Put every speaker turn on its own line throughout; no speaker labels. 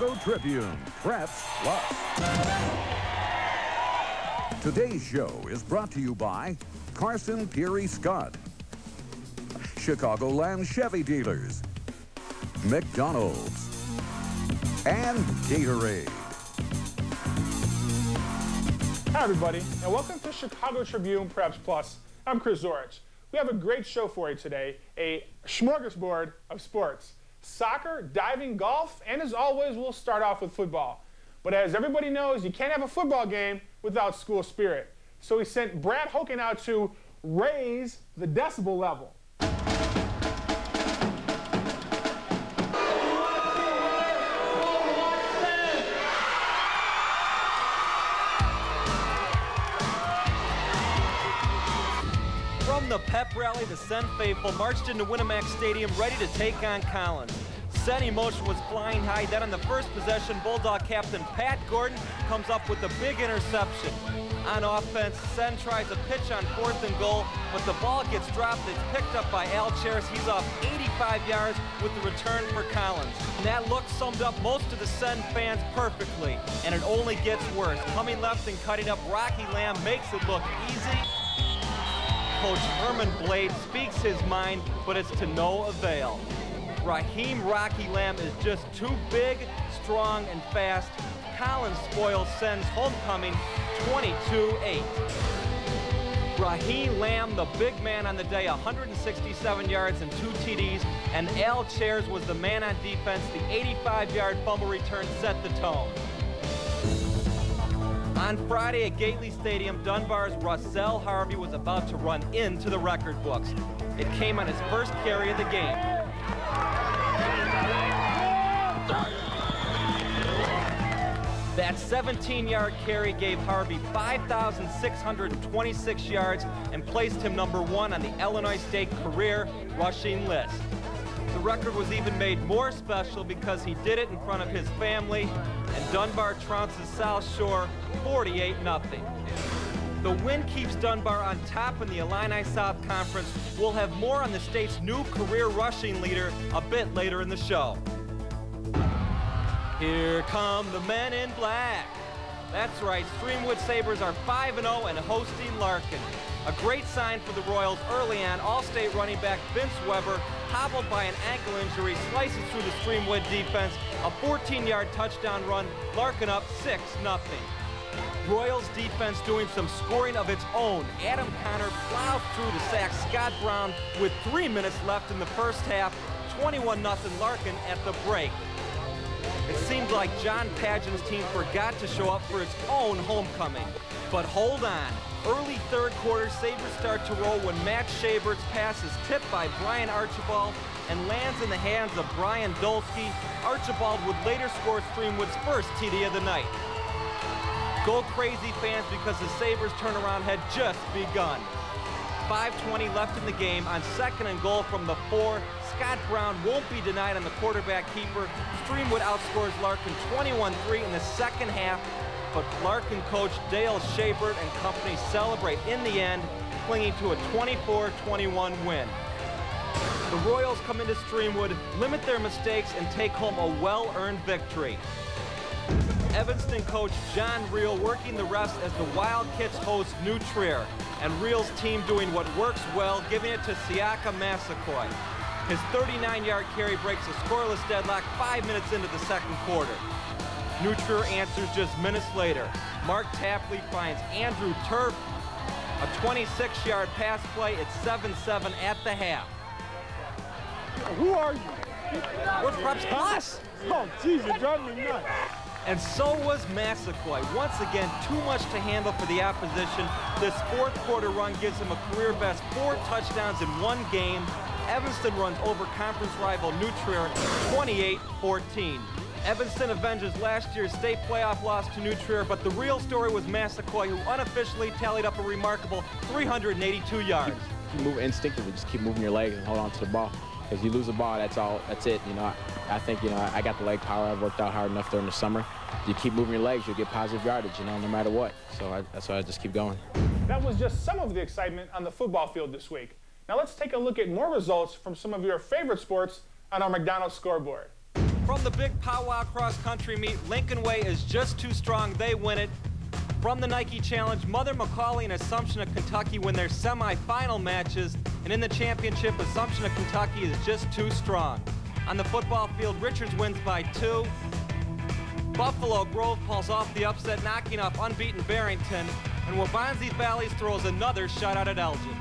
Chicago Tribune Preps Plus. Today's show is brought to you by Carson Peary Scott, Chicagoland Chevy Dealers, McDonald's, and Gatorade.
Hi everybody, and welcome to Chicago Tribune Preps Plus. I'm Chris Zorich. We have a great show for you today, a smorgasbord of sports. Soccer, diving, golf, and as always, we'll start off with football. But as everybody knows, you can't have a football game without school spirit. So we sent Brad Hoken out to raise the decibel level.
From the pep rally, the Senn faithful marched into Winamax Stadium ready to take on Collins. Senn emotion was flying high. Then on the first possession, Bulldog captain Pat Gordon comes up with a big interception. On offense, Senn tries a pitch on 4th and goal, but the ball gets dropped. It's picked up by Al Charis. He's off 85 yards with the return for Collins. And that look summed up most of the Senn fans perfectly, and it only gets worse. Coming left and cutting up, Rocky Lamb makes it look easy. Coach Herman Blade speaks his mind, but it's to no avail. Raheem Rocky Lamb is just too big, strong, and fast. Collins spoils Senn's homecoming 22-8. Raheem Lamb, the big man on the day, 167 yards and 2 TDs, and Al Charis was the man on defense. The 85-yard fumble return set the tone. On Friday at Gately Stadium, Dunbar's Rosell Harvey was about to run into the record books. It came on his first carry of the game. That 17-yard carry gave Harvey 5,626 yards and placed him #1 on the Illinois State career rushing list. The record was even made more special because he did it in front of his family, and Dunbar trounces South Shore 48-0. The win keeps Dunbar on top in the Illini South Conference. We'll have more on the state's new career rushing leader a bit later in the show. Here come the men in black. That's right, Streamwood Sabres are 5-0 and hosting Larkin. A great sign for the Royals early on. All-state running back Vince Weber, hobbled by an ankle injury, slices through the Streamwood defense. A 14-yard touchdown run, Larkin up 6-0. Royals defense doing some scoring of its own. Adam Connor plows through to sack Scott Brown with 3 minutes left in the first half. 21-0 Larkin at the break. It seemed like John Pageant's team forgot to show up for its own homecoming. But hold on. Early third quarter, Sabres start to roll when Matt Shabert's pass is tipped by Brian Archibald and lands in the hands of Brian Dolsky. Archibald would later score Streamwood's first TD of the night. Go crazy, fans, because the Sabres turnaround had just begun. 5:20 left in the game. On 2nd and goal from the 4, Scott Brown won't be denied on the quarterback keeper. Streamwood outscores Larkin 21-3 in the second half, but Larkin coach Dale Shabert and company celebrate in the end, clinging to a 24-21 win. The Royals come into Streamwood, limit their mistakes, and take home a well-earned victory. Evanston coach John Reel working the refs as the Wildcats host New Trier, and Reel's team doing what works well, giving it to Siaka Massaquoi. His 39-yard carry breaks a scoreless deadlock 5 minutes into the second quarter. New Trier answers just minutes later. Mark Tapley finds Andrew Turf. A 26-yard pass play. It's 7-7 at the half.
Who are you?
We're Preps Plus.
Oh, geez, you're driving me nuts.
And so was Massaquoi. Once again, too much to handle for the opposition. This fourth quarter run gives him a career best 4 touchdowns in 1 game. Evanston runs over conference rival New Trier 28-14. Evanston avenges last year's state playoff loss to New Trier, but the real story was Massaquoi, who unofficially tallied up a remarkable 382 yards.
You move instinctively, just keep moving your legs and hold on to the ball. Because you lose the ball, that's it. You know, I think, you know, I got the leg power. I've worked out hard enough during the summer. You keep moving your legs, you'll get positive yardage, you know, no matter what. So that's why I just keep going.
That was just some of the excitement on the football field this week. Now let's take a look at more results from some of your favorite sports on our McDonald's scoreboard.
From the big powwow cross-country meet, Lincoln Way is just too strong, they win it. From the Nike Challenge, Mother McCauley and Assumption of Kentucky win their semi-final matches, and in the championship, Assumption of Kentucky is just too strong. On the football field, Richards wins by 2. Buffalo Grove pulls off the upset, knocking off unbeaten Barrington, and Waubonsie Valleys throws another shutout at Elgin.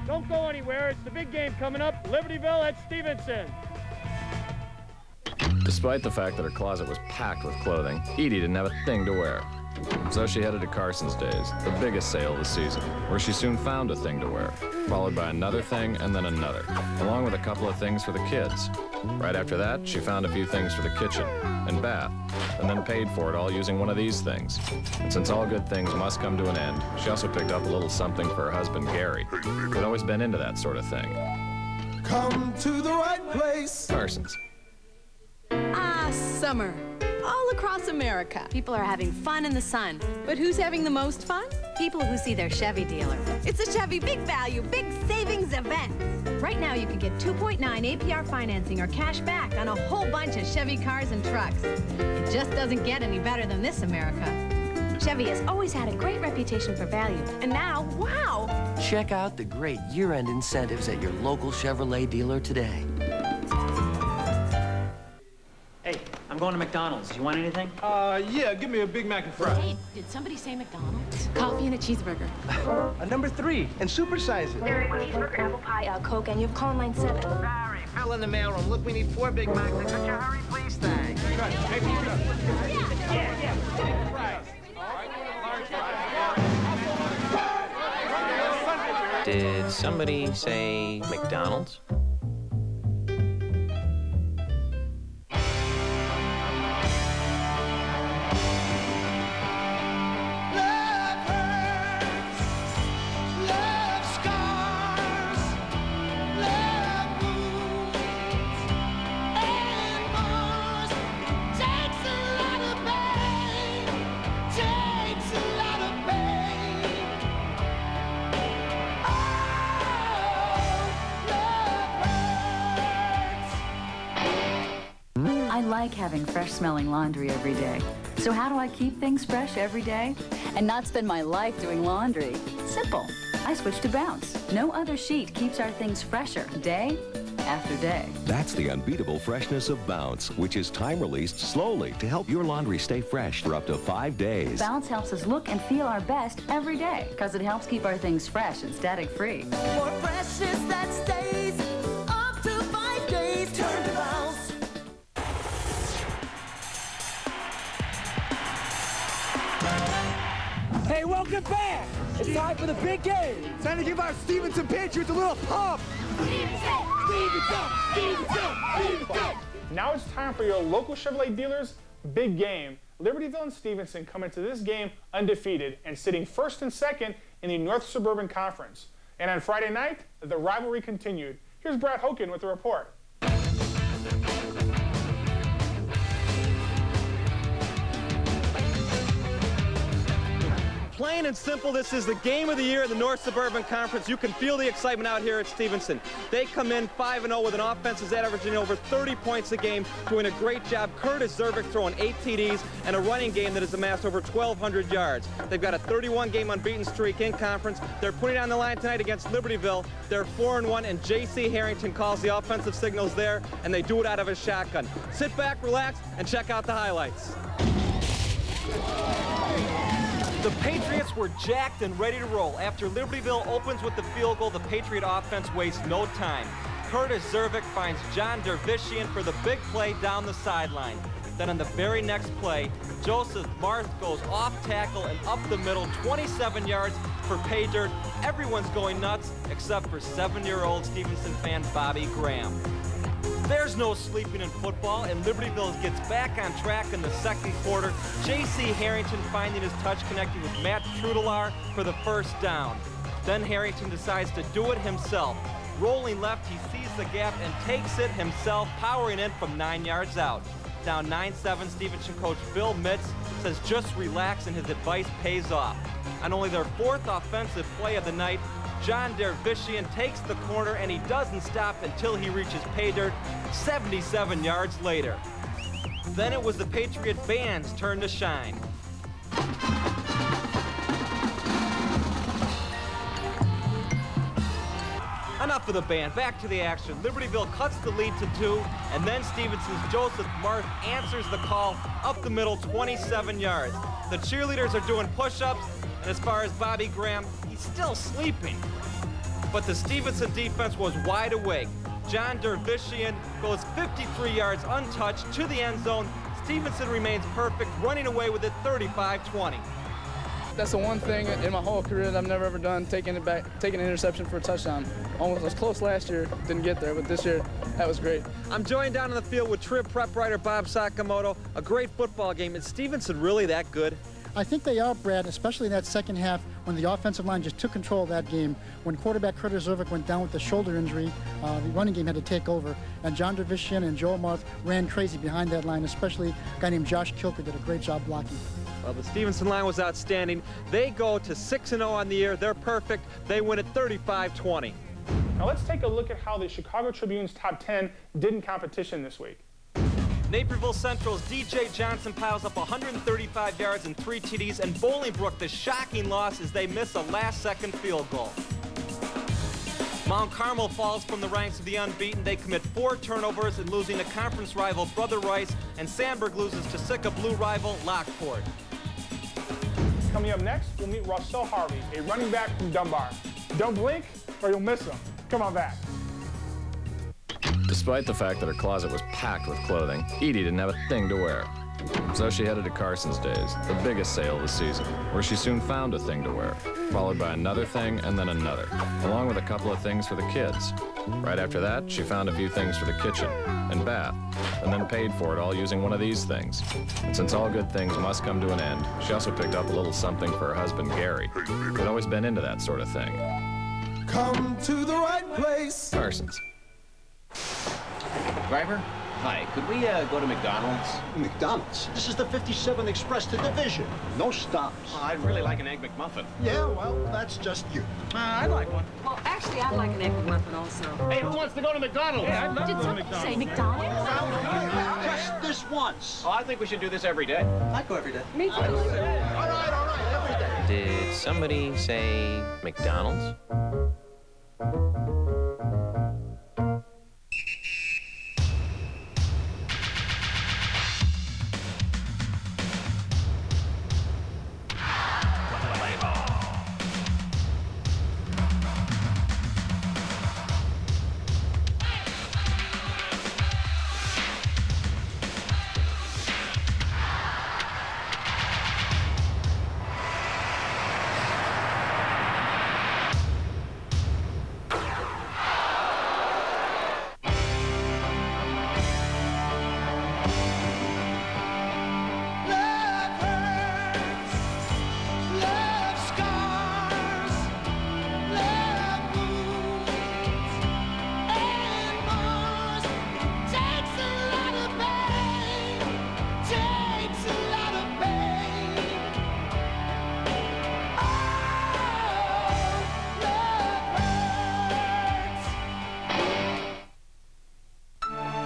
Don't go anywhere. It's the big game coming up, Libertyville at Stevenson.
Despite the fact that her closet was packed with clothing, Edie didn't have a thing to wear. So she headed to Carson's Days, the biggest sale of the season, where she soon found a thing to wear, followed by another thing and then another, along with a couple of things for the kids. Right after that, she found a few things for the kitchen and bath, and then paid for it all using one of these things. And since all good things must come to an end, she also picked up a little something for her husband, Gary, who'd always been into that sort of thing.
Come to the right place.
Carson's.
Ah, summer. All across America, people are having fun in the sun. But who's having the most fun? People who see their Chevy dealer. It's a Chevy Big Value, Big Savings event. Right now, you can get 2.9 APR financing or cash back on a whole bunch of Chevy cars and trucks. It just doesn't get any better than this, America. Chevy has always had a great reputation for value, and now, wow!
Check out the great year-end incentives at your local Chevrolet dealer today.
Hey, I'm going to McDonald's. You want anything?
Yeah, give me a Big Mac and fries.
Hey, did somebody say McDonald's? Coffee and a cheeseburger.
A number 3, and supersize it.
Cheeseburger, apple pie, Coke, and you have call line 7.
Sorry, fell in the mailroom. Look, we need 4 Big Macs. Could you hurry, please? Thanks.
Did somebody say McDonald's?
I like having fresh-smelling laundry every day. So how do I keep things fresh every day and not spend my life doing laundry? Simple. I switch to Bounce. No other sheet keeps our things fresher day after day.
That's the unbeatable freshness of Bounce, which is time-released slowly to help your laundry stay fresh for up to 5 days.
Bounce helps us look and feel our best every day because it helps keep our things fresh and static-free.
More freshness that stays up to 5 days. Turn to Bounce.
Hey, welcome back. It's time for the big game.
Time to give our Stevenson Patriots a little pump. Stevenson!
Now it's time for your local Chevrolet dealers' big game. Libertyville and Stevenson come into this game undefeated and sitting first and second in the North Suburban Conference. And on Friday night, the rivalry continued. Here's Brad Hoken with the report.
Plain and simple, this is the game of the year in the North Suburban Conference. You can feel the excitement out here at Stevenson. They come in 5-0 with an offense that's averaging over 30 points a game, doing a great job. Curtis Zervik throwing 8 TDs and a running game that has amassed over 1,200 yards. They've got a 31-game unbeaten streak in conference. They're putting on the line tonight against Libertyville. They're 4-1, and J.C. Harrington calls the offensive signals there, and they do it out of a shotgun. Sit back, relax, and check out the highlights. The Patriots were jacked and ready to roll. After Libertyville opens with the field goal, the Patriot offense wastes no time. Curtis Zervik finds John Dervishian for the big play down the sideline. Then on the very next play, Joseph Marth goes off tackle and up the middle, 27 yards for pay dirt. Everyone's going nuts except for 7-year-old Stevenson fan Bobby Graham. There's no sleeping in football, and Libertyville gets back on track in the second quarter. J.C. Harrington finding his touch, connecting with Matt Trudelar for the first down. Then Harrington decides to do it himself. Rolling left, he sees the gap and takes it himself, powering in from 9 yards out. Down 9-7, Stevenson coach Bill Mitz says just relax, and his advice pays off. On only their 4th offensive play of the night, John Dervishian takes the corner, and he doesn't stop until he reaches pay dirt 77 yards later. Then it was the Patriot band's turn to shine. Enough of the band, back to the action. Libertyville cuts the lead to 2, and then Stevenson's Joseph Marth answers the call up the middle 27 yards. The cheerleaders are doing push-ups, and as far as Bobby Graham, he's still sleeping. But the Stevenson defense was wide awake. John Dervishian goes 53 yards untouched to the end zone. Stevenson remains perfect, running away with it 35-20.
That's the one thing in my whole career that I've never ever done, taking an interception for a touchdown. Almost was close last year, didn't get there, but this year, that was great.
I'm joined down on the field with Trib prep writer Bob Sakamoto. A great football game. Is Stevenson really that good?
I think they are, Brad, especially in that second half when the offensive line just took control of that game. When quarterback Curtis Zervik went down with a shoulder injury, the running game had to take over. And John Dervishian and Joel Marth ran crazy behind that line, especially a guy named Josh Kilker did a great job blocking.
Well, the Stevenson line was outstanding. They go to 6-0 on the year. They're perfect. They win it 35-20.
Now let's take a look at how the Chicago Tribune's top 10 did in competition this week.
Naperville Central's DJ Johnson piles up 135 yards and 3 TDs, and Bolingbrook, the shocking loss as they miss a last-second field goal. Mount Carmel falls from the ranks of the unbeaten. They commit 4 turnovers in losing to conference rival Brother Rice, and Sandburg loses to Sika Blue rival Lockport.
Coming up next, we'll meet Rosell Harvey, a running back from Dunbar. Don't blink or you'll miss him. Come on back.
Despite the fact that her closet was packed with clothing, Edie didn't have a thing to wear. So she headed to Carson's Days, the biggest sale of the season, where she soon found a thing to wear, followed by another thing and then another, along with a couple of things for the kids. Right after that, she found a few things for the kitchen and bath, and then paid for it all using one of these things. And since all good things must come to an end, she also picked up a little something for her husband, Gary, who'd always been into that sort of thing.
Come to the right place.
Carson's.
Driver? Hi, could we go to McDonald's?
McDonald's? This is the 57th Express to Division. No stops.
I'd really like an Egg McMuffin.
Yeah, well, that's just you.
I'd like one.
Well, actually, I'd like an Egg McMuffin also.
Hey, who wants to go to McDonald's?
Yeah, I'd love
Did
to go to
somebody
McDonald's.
say McDonald's?
Just this once.
Oh, I think we should do this every day.
I go every day.
Me too.
All right, every day.
Did somebody say McDonald's?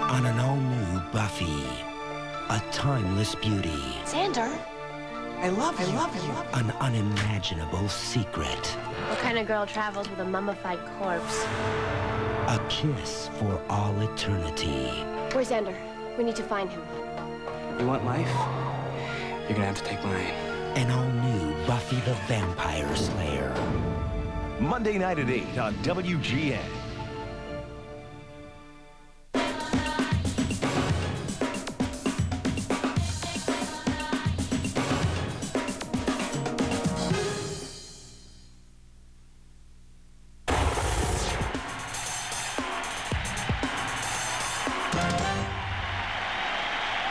On an all-new Buffy, a timeless beauty,
Xander,
I love you, an unimaginable secret,
What kind of girl travels with a mummified corpse?
a kiss for all eternity.
Where's Xander? We need to find him.
You want life? You're gonna have to take mine.
An all-new Buffy the Vampire Slayer.
Monday night at 8 on WGN.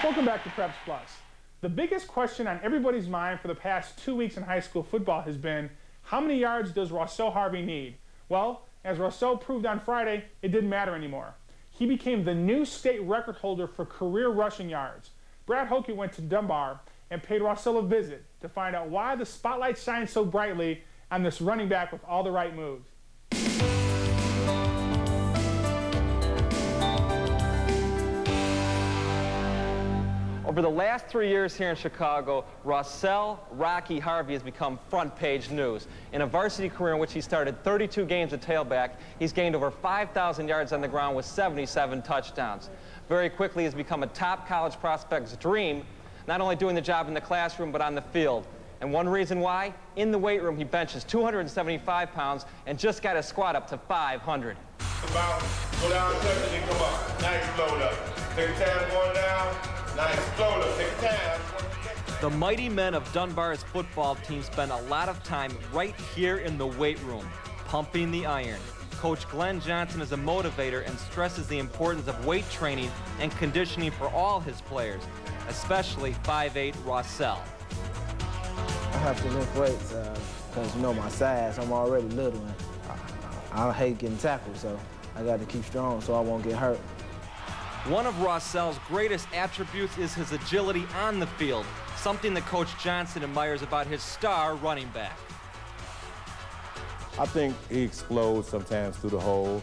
Welcome back to Preps Plus. The biggest question on everybody's mind for the past 2 weeks in high school football has been, how many yards does Rosell Harvey need? Well, as Rosell proved on Friday, it didn't matter anymore. He became the new state record holder for career rushing yards. Brad Hoke went to Dunbar and paid Rosell a visit to find out why the spotlight shines so brightly on this running back with all the right moves.
Over the last 3 years here in Chicago, Rosell Rocky Harvey has become front-page news. In a varsity career in which he started 32 games at tailback, he's gained over 5,000 yards on the ground with 77 touchdowns. Very quickly, he's become a top college prospect's dream, not only doing the job in the classroom, but on the field. And one reason why? In the weight room, he benches 275 pounds and just got his squat up to 500.
About, go down, touch it, and come up. Nice load up. Take a time going down. Nice load up. Take a time.
The mighty men of Dunbar's football team spend a lot of time right here in the weight room, pumping the iron. Coach Glenn Johnson is a motivator and stresses the importance of weight training and conditioning for all his players, especially 5'8" Rosell.
I have to lift weights because, you know, my size, I'm already little. And I hate getting tackled, so I got to keep strong so I won't get hurt.
One of Rosell's greatest attributes is his agility on the field, something that Coach Johnson admires about his star running back.
I think he explodes sometimes through the hole.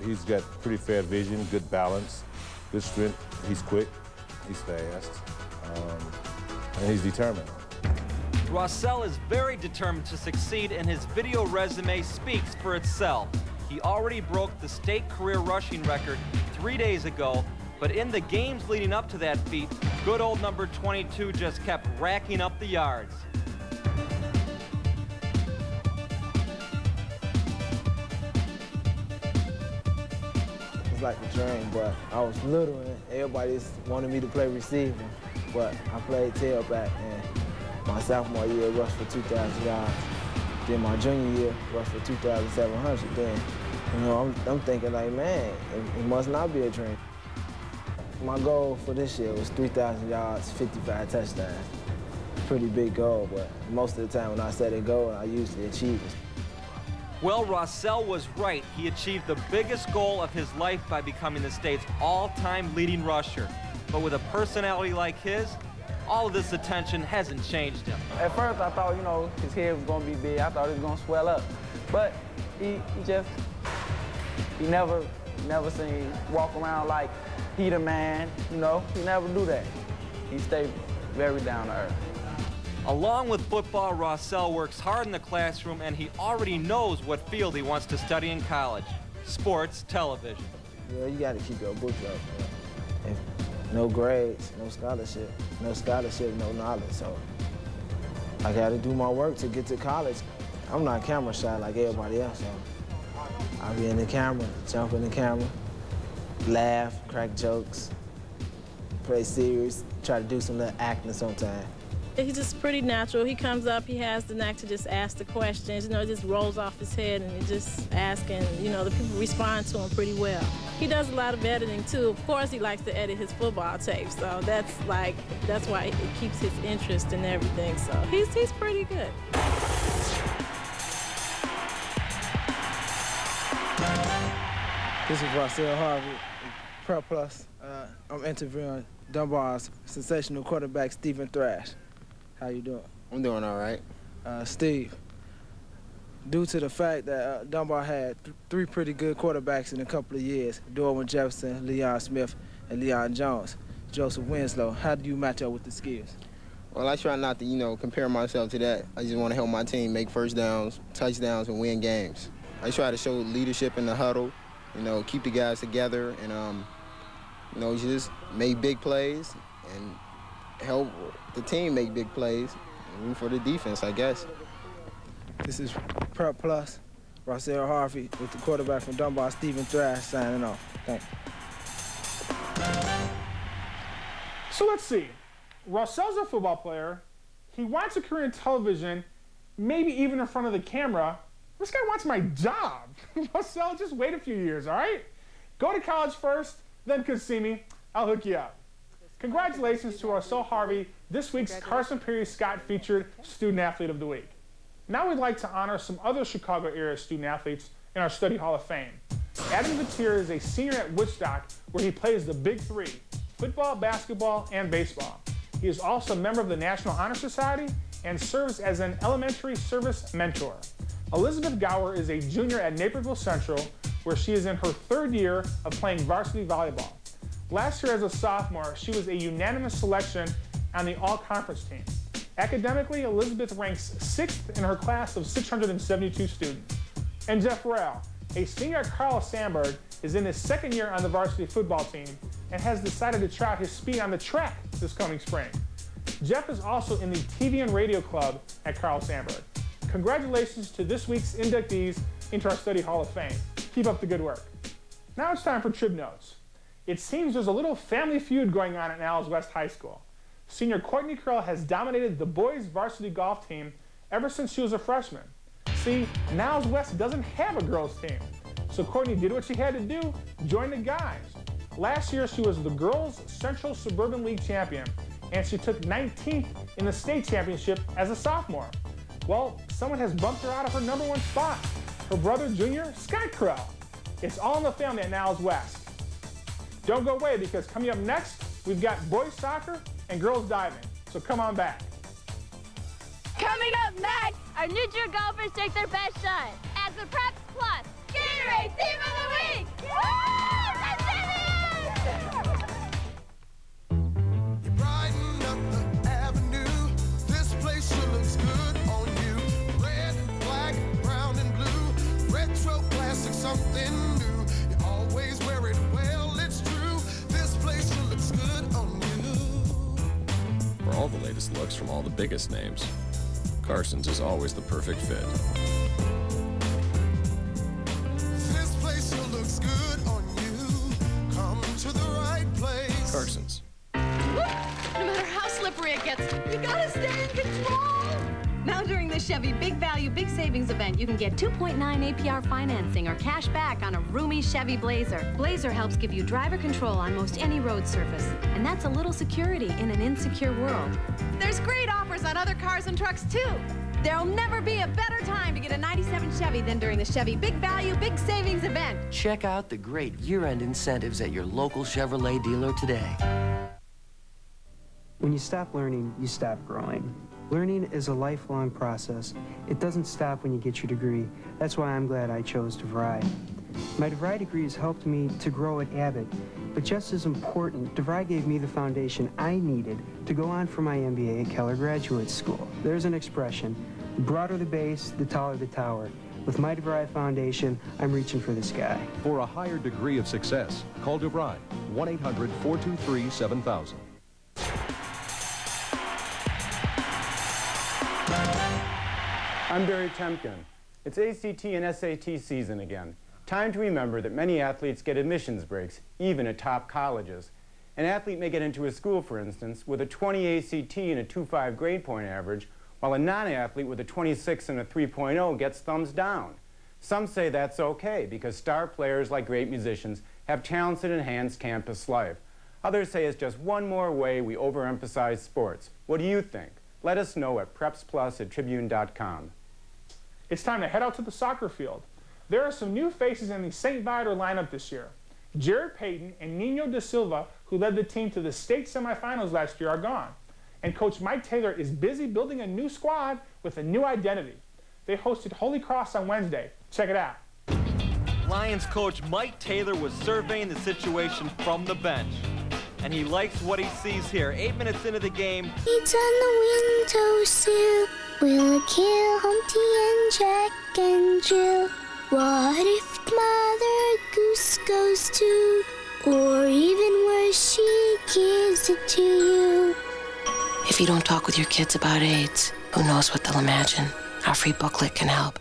He's got pretty fair vision, good balance, good strength. He's quick, he's fast, and he's determined.
Rosell is very determined to succeed, and his video resume speaks for itself. He already broke the state career rushing record 3 days ago, but in the games leading up to that feat, good old number 22 just kept racking up the yards.
It's like a dream, but I was little and everybody just wanted me to play receiver, but I played tailback, and my sophomore year rushed for 2,000 yards. Then my junior year rushed for 2,700. Then, you know, I'm thinking like, man, it must not be a dream. My goal for this year was 3,000 yards, 55 touchdowns. Pretty big goal, but most of the time when I set a goal, I usually achieve it.
Well, Rosell was right. He achieved the biggest goal of his life by becoming the state's all-time leading rusher. But with a personality like his, all of this attention hasn't changed him.
At first, I thought, you know, his head was going to be big. I thought it was going to swell up. But he never seen walk around like he the man, you know. He never do that. He stayed very down to earth.
Along with football, Rosell works hard in the classroom, and he already knows what field he wants to study in college: sports television.
Yeah, you got to keep your books up, man. No grades, no scholarship, no knowledge. So I got to do my work to get to college. I'm not camera shy like everybody else. So I'll be in the camera, jump in the camera, laugh, crack jokes, play serious, try to do some little acting sometimes.
He's just pretty natural. He comes up, he has the knack to just ask the questions. You know, it just rolls off his head and he just asking, you know, the people respond to him pretty well. He does a lot of editing too. Of course, he likes to edit his football tapes, so that's why it keeps his interest in everything. So he's pretty good.
This is Rosell Harvey, Prep Plus. I'm interviewing Dunbar's sensational quarterback, Stephen Thrash. How you doing?
I'm doing all right.
Steve, due to the fact that Dunbar had three pretty good quarterbacks in a couple of years, Dorwin Jefferson, Leon Smith, and Leon Jones, Joseph Winslow, how do you match up with the skills?
Well, I try not to, you know, compare myself to that. I just want to help my team make first downs, touchdowns, and win games. I try to show leadership in the huddle, you know, keep the guys together, and, you know, just make big plays and help the team make big plays and root for the defense, I guess.
This is Prep Plus, Rosell Harvey with the quarterback from Dunbar, Stephen Thrash, signing off. Thanks.
So let's see. Rosell's a football player. He wants a career in television, maybe even in front of the camera. This guy wants my job. Rosell, just wait a few years, all right? Go to college first, then come see me. I'll hook you up. Congratulations to Rosell Harvey, this week's Carson Perry Scott featured Student Athlete of the Week. Now we'd like to honor some other Chicago area student athletes in our Study Hall of Fame. Adam Vatier is a senior at Woodstock, where he plays the Big Three: football, basketball, and baseball. He is also a member of the National Honor Society and serves as an elementary service mentor. Elizabeth Gower is a junior at Naperville Central, where she is in her third year of playing varsity volleyball. Last year as a sophomore, she was a unanimous selection on the all-conference team. Academically, Elizabeth ranks 6th in her class of 672 students. And Jeff Rowell, a senior at Carl Sandburg, is in his second year on the varsity football team and has decided to try out his speed on the track this coming spring. Jeff is also in the TV and radio club at Carl Sandburg. Congratulations to this week's inductees into our Study Hall of Fame. Keep up the good work. Now it's time for Trib Notes. It seems there's a little family feud going on at Niles West High School. Senior Courtney Curl has dominated the boys' varsity golf team ever since she was a freshman. See, Niles West doesn't have a girls' team. So Courtney did what she had to do, join the guys. Last year, she was the girls' Central Suburban League champion, and she took 19th in the state championship as a sophomore. Well, someone has bumped her out of her #1 spot. Her brother, Junior Scott Curl. It's all in the family at Niles West. Don't go away, because coming up next, we've got boys soccer and girls diving. So come on back.
Coming up next, our neutral golfers take their best shot at the Preps Plus Gatorade Team of the Week. Woo! That's
You brighten up the avenue. This place sure looks good on you. Red, black, brown, and blue. Retro classic, something new. You always wear it well, it's true. This place sure looks good on you.
For all the latest looks from all the biggest names, Carson's is always the perfect fit.
This place sure looks good on you. Come to the right place.
Carson's.
No matter how slippery it gets, you gotta stay in control. Now during the Chevy Big Value, Big Savings event, you can get 2.9 APR financing or cash back on a roomy Chevy Blazer. Blazer helps give you driver control on most any road surface, and that's a little security in an insecure world. There's great offers on other cars and trucks, too. There'll never be a better time to get a 97 Chevy than during the Chevy Big Value, Big Savings event.
Check out the great year-end incentives at your local Chevrolet dealer today.
When you stop learning, you stop growing. Learning is a lifelong process. It doesn't stop when you get your degree. That's why I'm glad I chose DeVry. My DeVry degree has helped me to grow at Abbott, but just as important, DeVry gave me the foundation I needed to go on for my MBA at Keller Graduate School. There's an expression, the broader the base, the taller the tower. With my DeVry foundation, I'm reaching for the sky.
For a higher degree of success, call DeVry, 1-800-423-7000.
I'm Barry Temkin. It's ACT and SAT season again. Time to remember that many athletes get admissions breaks, even at top colleges. An athlete may get into a school, for instance, with a 20 ACT and a 2.5 grade point average, while a non-athlete with a 26 and a 3.0 gets thumbs down. Some say that's okay because star players, like great musicians, have talents that enhance campus life. Others say it's just one more way we overemphasize sports. What do you think? Let us know at prepsplus@tribune.com.
It's time to head out to the soccer field. There are some new faces in the St. Viator lineup this year. Jared Payton and Nino da Silva, who led the team to the state semifinals last year, are gone. And Coach Mike Taylor is busy building a new squad with a new identity. They hosted Holy Cross on Wednesday. Check it out.
Lions coach Mike Taylor was surveying the situation from the bench. And he likes what he sees here. 8 minutes into the game.
It's on the windowsill. We'll kill Humpty and Jack and Jill. What if Mother Goose goes too? Or even worse, she gives it to you.
If you don't talk with your kids about AIDS, who knows what they'll imagine? Our free booklet can help.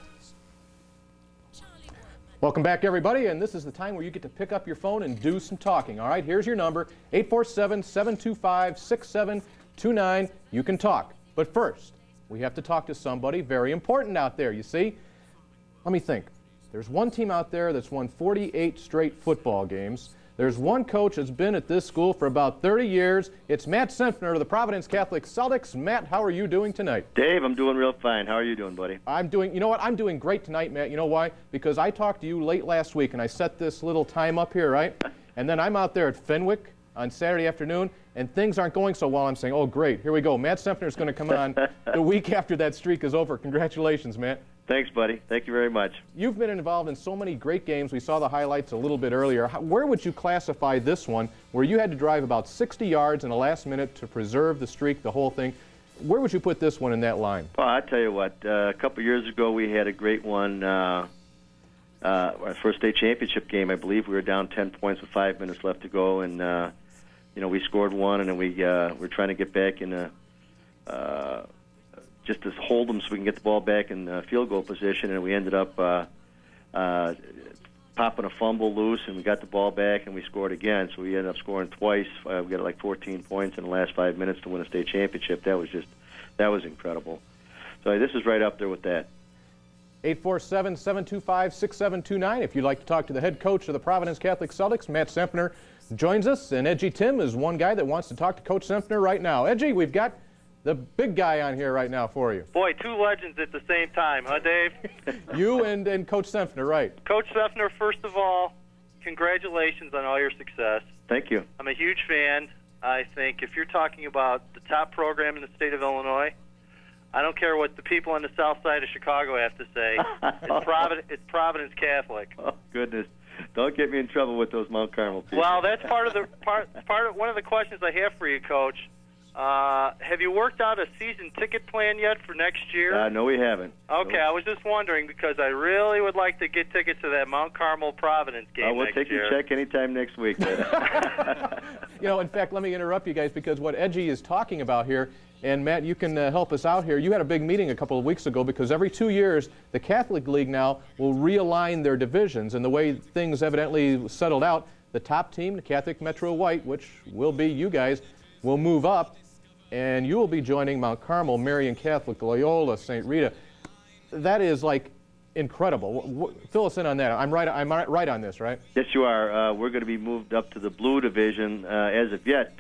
Welcome back, everybody, and this is the time where you get to pick up your phone and do some talking. All right, here's your number, 847-725-6729. You can talk. But first, we have to talk to somebody very important out there, you see. Let me think. There's one team out there that's won 48 straight football games. There's one coach that's been at this school for about 30 years. It's Matt Senfner of the Providence Catholic Celtics. Matt, how are you doing tonight?
Dave, I'm doing real fine. How are you doing, buddy?
You know what? I'm doing great tonight, Matt. You know why? Because I talked to you late last week, and I set this little time up here, right? And then I'm out there at Fenwick. on Saturday afternoon, and things aren't going so well. I'm saying, oh, great, here we go. Matt Sempner is going to come on the week after that streak is over. Congratulations, Matt.
Thanks, buddy. Thank you very much.
You've been involved in so many great games. We saw the highlights a little bit earlier. Where would you classify this one, where you had to drive about 60 yards in the last minute to preserve the streak, the whole thing? Where would you put this one in that line?
Well, I tell you what, a couple years ago we had a great one. Our first state championship game, I believe we were down 10 points with 5 minutes left to go, and we scored one, and then we're trying to get back in just to hold them so we can get the ball back in field goal position, and we ended up popping a fumble loose, and we got the ball back, and we scored again. So we ended up scoring twice. We got like 14 points in the last 5 minutes to win a state championship. That was incredible. So this is right up there with that.
847-725-6729. If you'd like to talk to the head coach of the Providence Catholic Celtics, Matt Sempner, joins us. And Edgy Tim is one guy that wants to talk to Coach Sempner right now. Edgy, we've got the big guy on here right now for you.
Boy, two legends at the same time, huh, Dave?
You and Coach Sempner, right.
Coach Sempner, first of all, congratulations on all your success.
Thank you.
I'm a huge fan. I think if you're talking about the top program in the state of Illinois, I don't care what the people on the south side of Chicago have to say. It's Providence Catholic.
Oh, goodness. Don't get me in trouble with those Mount Carmel people.
Well, that's part of one of the questions I have for you, Coach. Have you worked out a season ticket plan yet for next year?
No, we haven't.
Okay,
no.
I was just wondering because I really would like to get tickets to that Mount Carmel Providence game
we'll
next
take
year.
your check anytime next week.
In fact, let me interrupt you guys because what Edgy is talking about here, and Matt, you can help us out here. You had a big meeting a couple of weeks ago because every 2 years, the Catholic League now will realign their divisions. And the way things evidently settled out, the top team, the Catholic Metro White, which will be you guys, will move up. And you will be joining Mount Carmel, Marian Catholic, Loyola, St. Rita. That is like incredible. Fill us in on that. I'm right on this, right?
Yes, you are. We're going to be moved up to the blue division. As of yet,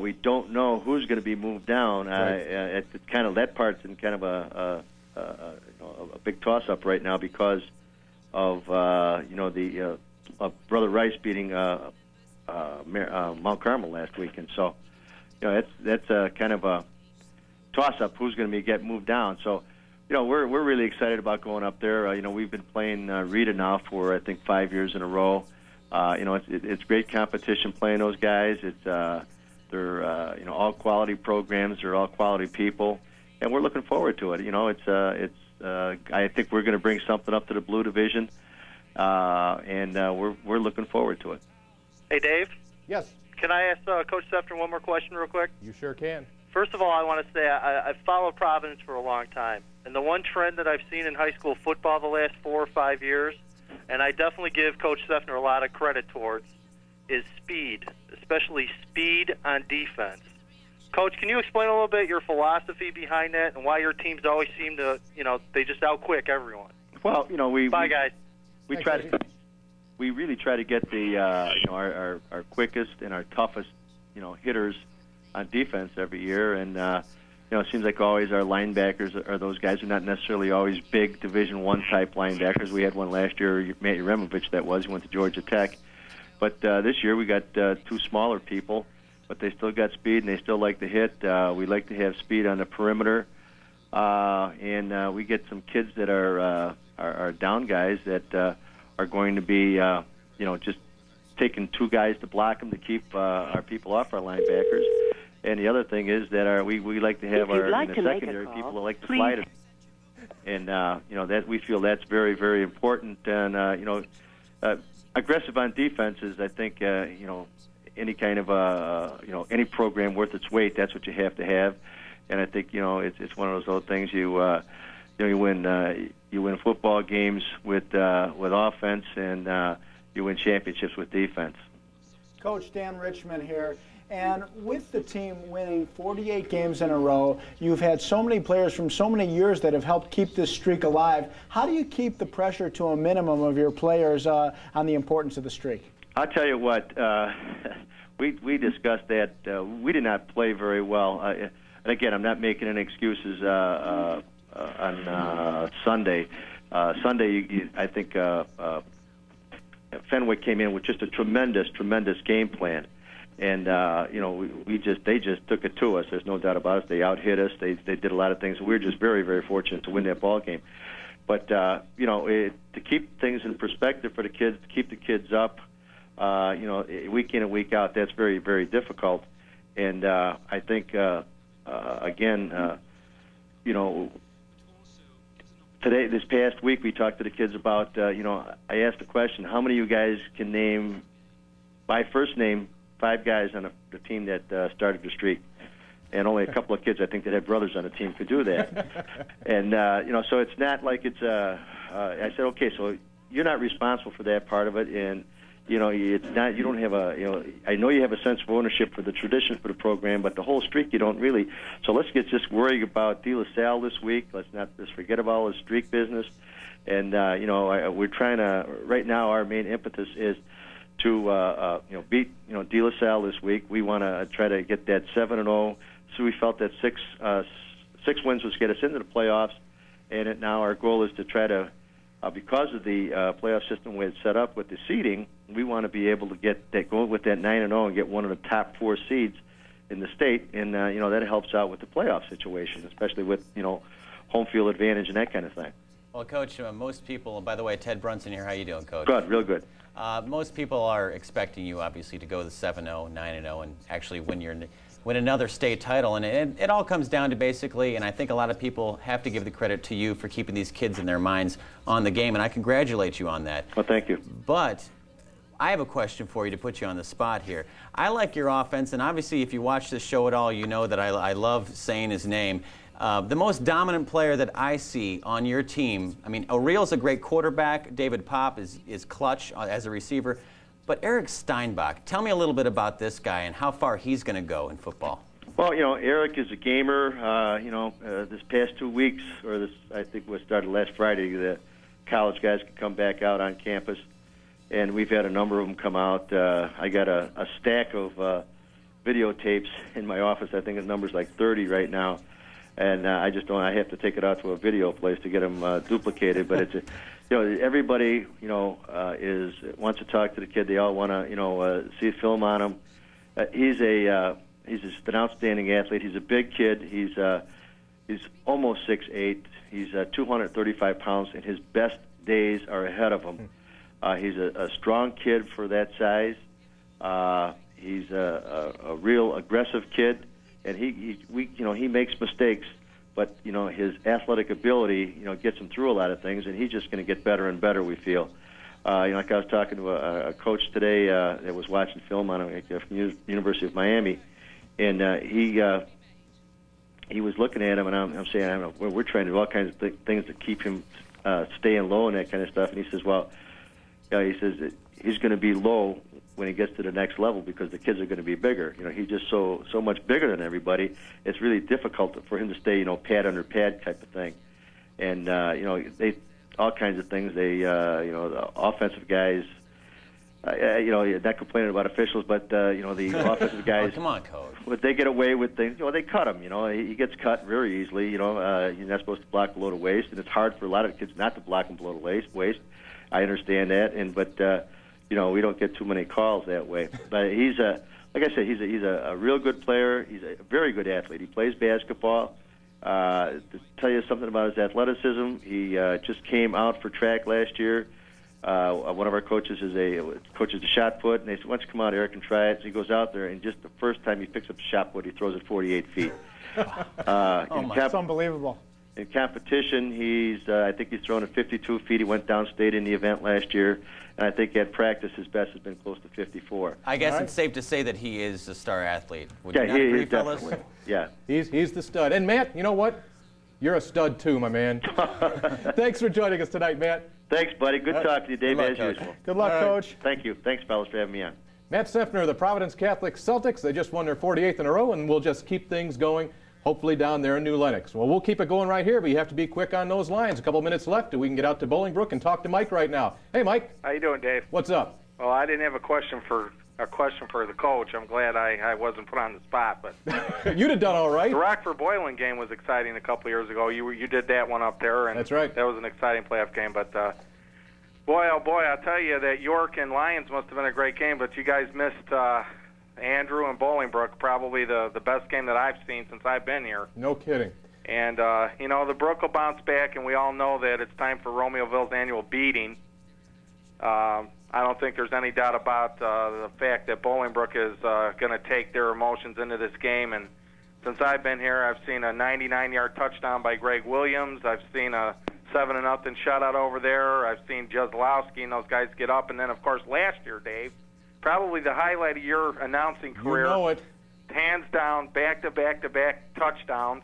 we don't know who's going to be moved down. Right. That part's in kind of a big toss-up right now because of Brother Rice beating Mount Carmel last week, and so. That's kind of a toss-up. Who's going to get moved down? So, we're really excited about going up there. We've been playing Rita now for I think 5 years in a row. It's great competition playing those guys. They're all quality programs. They're all quality people, and we're looking forward to it. I think we're going to bring something up to the blue division, and we're looking forward to it.
Hey, Dave.
Yes.
Can I ask Coach Sempner one more question real quick?
You sure can.
First of all, I want to say I've followed Providence for a long time. And the one trend that I've seen in high school football the last 4 or 5 years, and I definitely give Coach Sempner a lot of credit towards, is speed, especially speed on defense. Coach, can you explain a little bit your philosophy behind that and why your teams always seem to, they just outquick everyone?
Well,
Bye, guys.
We really try to get the our quickest and our toughest hitters on defense every year, and it seems like always our linebackers are those guys who are not necessarily always big Division I type linebackers. We had one last year, Matt Uremovich, he went to Georgia Tech, but this year we got 2 smaller people, but they still got speed and they still like to hit. We like to have speed on the perimeter, and we get some kids that are down guys that. Are going to be, just taking 2 guys to block them to keep our people off our linebackers. And the other thing is that we like to have secondary people who like to slide it. And, that we feel that's very, very important. And, aggressive on defenses, I think, any kind of, any program worth its weight, that's what you have to have. And I think, it's one of those old things you win football games with offense, and you win championships with defense.
Coach Dan Richmond here, and with the team winning 48 games in a row, you've had so many players from so many years that have helped keep this streak alive. How do you keep the pressure to a minimum of your players on the importance of the streak?
I'll tell you what, we discussed that. We did not play very well. And again, I'm not making any excuses on Sunday. Sunday, I think Fenwick came in with just a tremendous game plan. And they just took it to us. There's no doubt about it. They out-hit us. They did a lot of things. We were just very, very fortunate to win that ball game. But to keep things in perspective for the kids, to keep the kids up, week in and week out, that's very, very difficult. And I think today, this past week, we talked to the kids about. I asked the question: how many of you guys can name by first name 5 guys on the team that started the streak? And only a couple of kids, I think, that had brothers on the team could do that. And, so it's not like it's I said, okay, so you're not responsible for that part of it. And, it's not, you don't have I know you have a sense of ownership for the tradition for the program, but the whole streak you don't really. So let's get just worried about De La Salle this week. Let's not just forget about all the streak business. And, we're trying to, right now, our main impetus is to, beat, De La Salle this week. We want to try to get that 7-0. So we felt that six wins was get us into the playoffs, and now our goal is to try to, because of the playoff system we had set up with the seeding, we want to be able to get that going with that 9-0 and get one of the top 4 seeds in the state, and that helps out with the playoff situation, especially with home field advantage and that kind of thing.
Well, Coach, most people. By the way, Ted Brunson here. How you doing, Coach?
Good, real good.
Most people are expecting you, obviously, to go the 7-0, 9-0, and actually win another state title. And it all comes down to basically, and I think a lot of people have to give the credit to you for keeping these kids in their minds on the game, and I congratulate you on that.
Well, thank you.
But I have a question for you to put you on the spot here. I like your offense, and obviously if you watch this show at all, you know that I love saying his name. The most dominant player that I see on your team, I mean, O'Reilly's a great quarterback. David Popp is clutch as a receiver. But Eric Steinbach, tell me a little bit about this guy and how far he's going to go in football.
Well, Eric is a gamer. This past 2 weeks, or this, I think was started last Friday, the college guys could come back out on campus, and we've had a number of them come out. I got a stack of videotapes in my office. I think the number's like 30 right now. And I just don't. I have to take it out to a video place to get them duplicated. But it's, everybody, wants to talk to the kid. They all want to, see a film on him. He's just an outstanding athlete. He's a big kid. He's almost 6'8". He's 235 pounds, and his best days are ahead of him. He's a strong kid for that size. He's a real aggressive kid. And he makes mistakes, but his athletic ability gets him through a lot of things, and he's just going to get better and better. We feel, like I was talking to a coach today that was watching film on him from the University of Miami, and he was looking at him, and I'm saying, we're trying to do all kinds of things to keep him staying low and that kind of stuff. And he says, he says he's going to be low when he gets to the next level because the kids are going to be bigger. He's just so much bigger than everybody. It's really difficult for him to stay, pad under pad type of thing. And they all kinds of things. They, the offensive guys. Not complaining about officials, but the offensive guys.
Oh, come on, Coach.
But they get away with things. They cut him. He gets cut very easily. You're not supposed to block below the waist, and it's hard for a lot of kids not to block him below the waist. I understand that, but. We don't get too many calls that way. But he's like I said, he's a real good player. He's a very good athlete. He plays basketball. To tell you something about his athleticism, he just came out for track last year. One of our coaches coaches the shot put, and they said, "Why don't you come out, Eric, and try it?" So he goes out there, and just the first time he picks up the shot put, he throws it 48 feet.
That's unbelievable.
In competition, I think he's thrown at 52 feet. He went downstate in the event last year, and I think at practice his best has been close to 54.
I guess it's safe to say that he is a star athlete. Would
yeah,
you not agree, fellas?
Definitely. Yeah.
He's the stud. And Matt, you know what? You're a stud too, my man. Thanks for joining us tonight, Matt.
Thanks, buddy. Good talking to you, Dave, as usual.
Good luck, Coach.
Thank you. Thanks, fellas, for having me on.
Matt Seffner, the Providence Catholic Celtics. They just won their 48th in a row, and we'll just keep things going. Hopefully down there in New Lenox. Well, we'll keep it going right here, but you have to be quick on those lines. A couple minutes left, and we can get out to Bolingbrook and talk to Mike right now. Hey, Mike.
How you doing, Dave?
What's up?
Well, I didn't have a question for the coach. I'm glad I wasn't put on the spot, but
you'd have done all right.
The Rockford Boylan game was exciting a couple of years ago. You did that one up there, and
that's right.
That was an exciting playoff game. But boy, oh boy, I'll tell you that York and Lions must have been a great game, but you guys missed Andrew and Bolingbrook, probably the best game that I've seen since I've been here.
No kidding.
And, you know, the Brook will bounce back, and we all know that it's time for Romeoville's annual beating. I don't think there's any doubt about the fact that Bolingbrook is going to take their emotions into this game. And since I've been here, I've seen a 99-yard touchdown by Greg Williams. I've seen a 7-0 shutout over there. I've seen Jezlowski and those guys get up. And then, of course, last year, Dave, probably the highlight of your announcing career.
You know it.
Hands down, back-to-back-to-back touchdowns.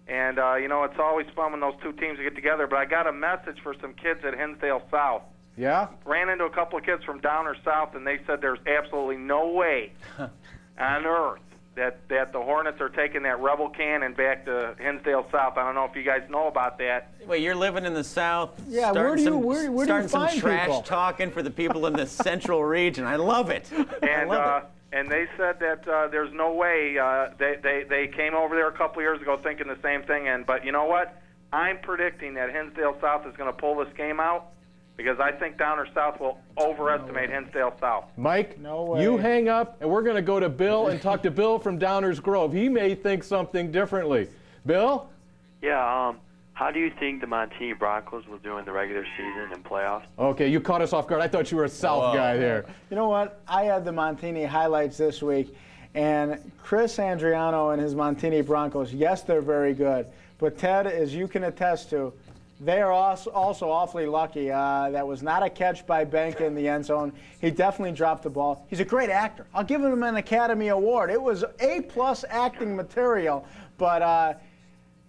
And, you know, it's always fun when those two teams get together. But I got a message for some kids at Hinsdale South.
Yeah?
Ran into a couple of kids from Downer South, and they said there's absolutely no way on earth that the Hornets are taking that Rebel Cannon back to Hinsdale South. I don't know if you guys know about that.
Wait, you're living in the South?
Yeah, where do you
starting
find
some trash
people?
talking for the people in the central region. I love it.
And and they said that there's no way. They came over there a couple years ago thinking the same thing. But you know what? I'm predicting that Hinsdale South is going to pull this game out because I think Downer South will overestimate Hinsdale South.
Mike, you hang up, and we're going to go to Bill and talk to Bill from Downers Grove. He may think something differently. Bill?
Yeah, how do you think the Montini Broncos will do in the regular season and playoffs?
Okay, you caught us off guard. I thought you were a South guy there.
You know what? I had the Montini highlights this week, and Chris Andriano and his Montini Broncos, yes, they're very good. But, Ted, as you can attest to, they are also awfully lucky. That was not a catch by Benka in the end zone. He definitely dropped the ball. He's a great actor. I'll give him an Academy Award. It was A+ acting material, but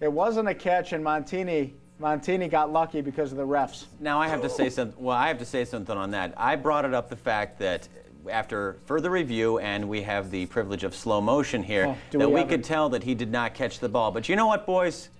it wasn't a catch, and Montini got lucky because of the refs.
Now I have to say something. Well, I have to say something on that. I brought it up the fact that after further review, and we have the privilege of slow motion here, that we could tell that he did not catch the ball. But you know what, boys?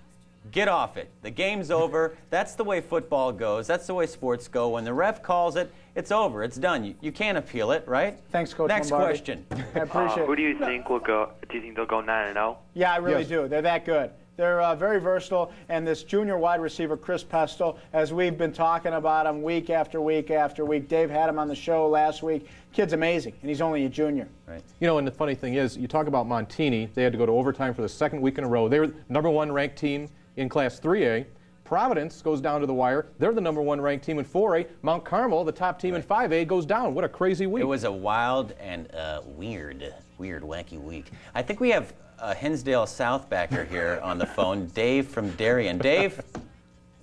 Get off it. The game's over. That's the way football goes. That's the way sports go. When the ref calls it, it's over. It's done. You can't appeal it, right?
Thanks, Coach
Next
Lombardi.
question.
I appreciate it.
Who do you think will go? Do you think they'll go 9-0?
Yeah, I really do. They're that good. They're very versatile, and this junior wide receiver, Chris Pestle, as we've been talking about him week after week after week. Dave had him on the show last week. Kid's amazing, and he's only a junior.
Right. You know, and the funny thing is, you talk about Montini. They had to go to overtime for the second week in a row. They were the #1 ranked team in Class 3A. Providence goes down to the wire. They're the #1 ranked team in 4A. Mount Carmel, the top team in 5A, goes down. What a crazy week.
It was a wild and weird, wacky week. I think we have a Hinsdale South backer here on the phone, Dave from Darien. Dave,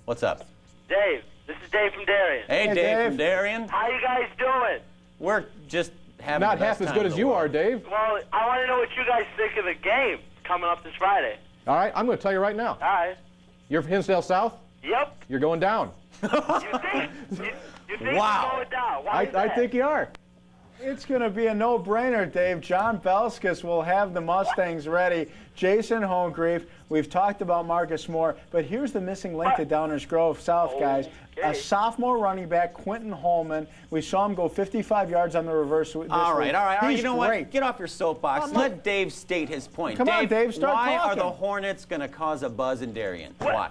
what's up?
Dave, this is Dave from Darien.
Hey, Dave from Darien.
How you guys doing?
We're just having
Not
the best
half as
time
good
in
as
the
you
world.
are, Dave.
Well, I want to know what you guys think of the game coming up this Friday.
All right, I'm going to tell you right now.
All right.
You're from Hinsdale South?
Yep.
You're going down.
You think
Wow.
you're going down? Why is
I
that?
think you are.
It's going to be a no-brainer, Dave. John Belskis will have the Mustangs ready. Jason Holmgreave. We've talked about Marcus Moore, but here's the missing link to Downers Grove South, guys. A sophomore running back, Quentin Holman. We saw him go 55 yards on the reverse this
All
week.
right.
He's
You know
great.
what? Get off your soapbox. Let Dave state his point.
Come on, Dave, start
why are
talking.
the Hornets going to cause a buzz in Darien? Why?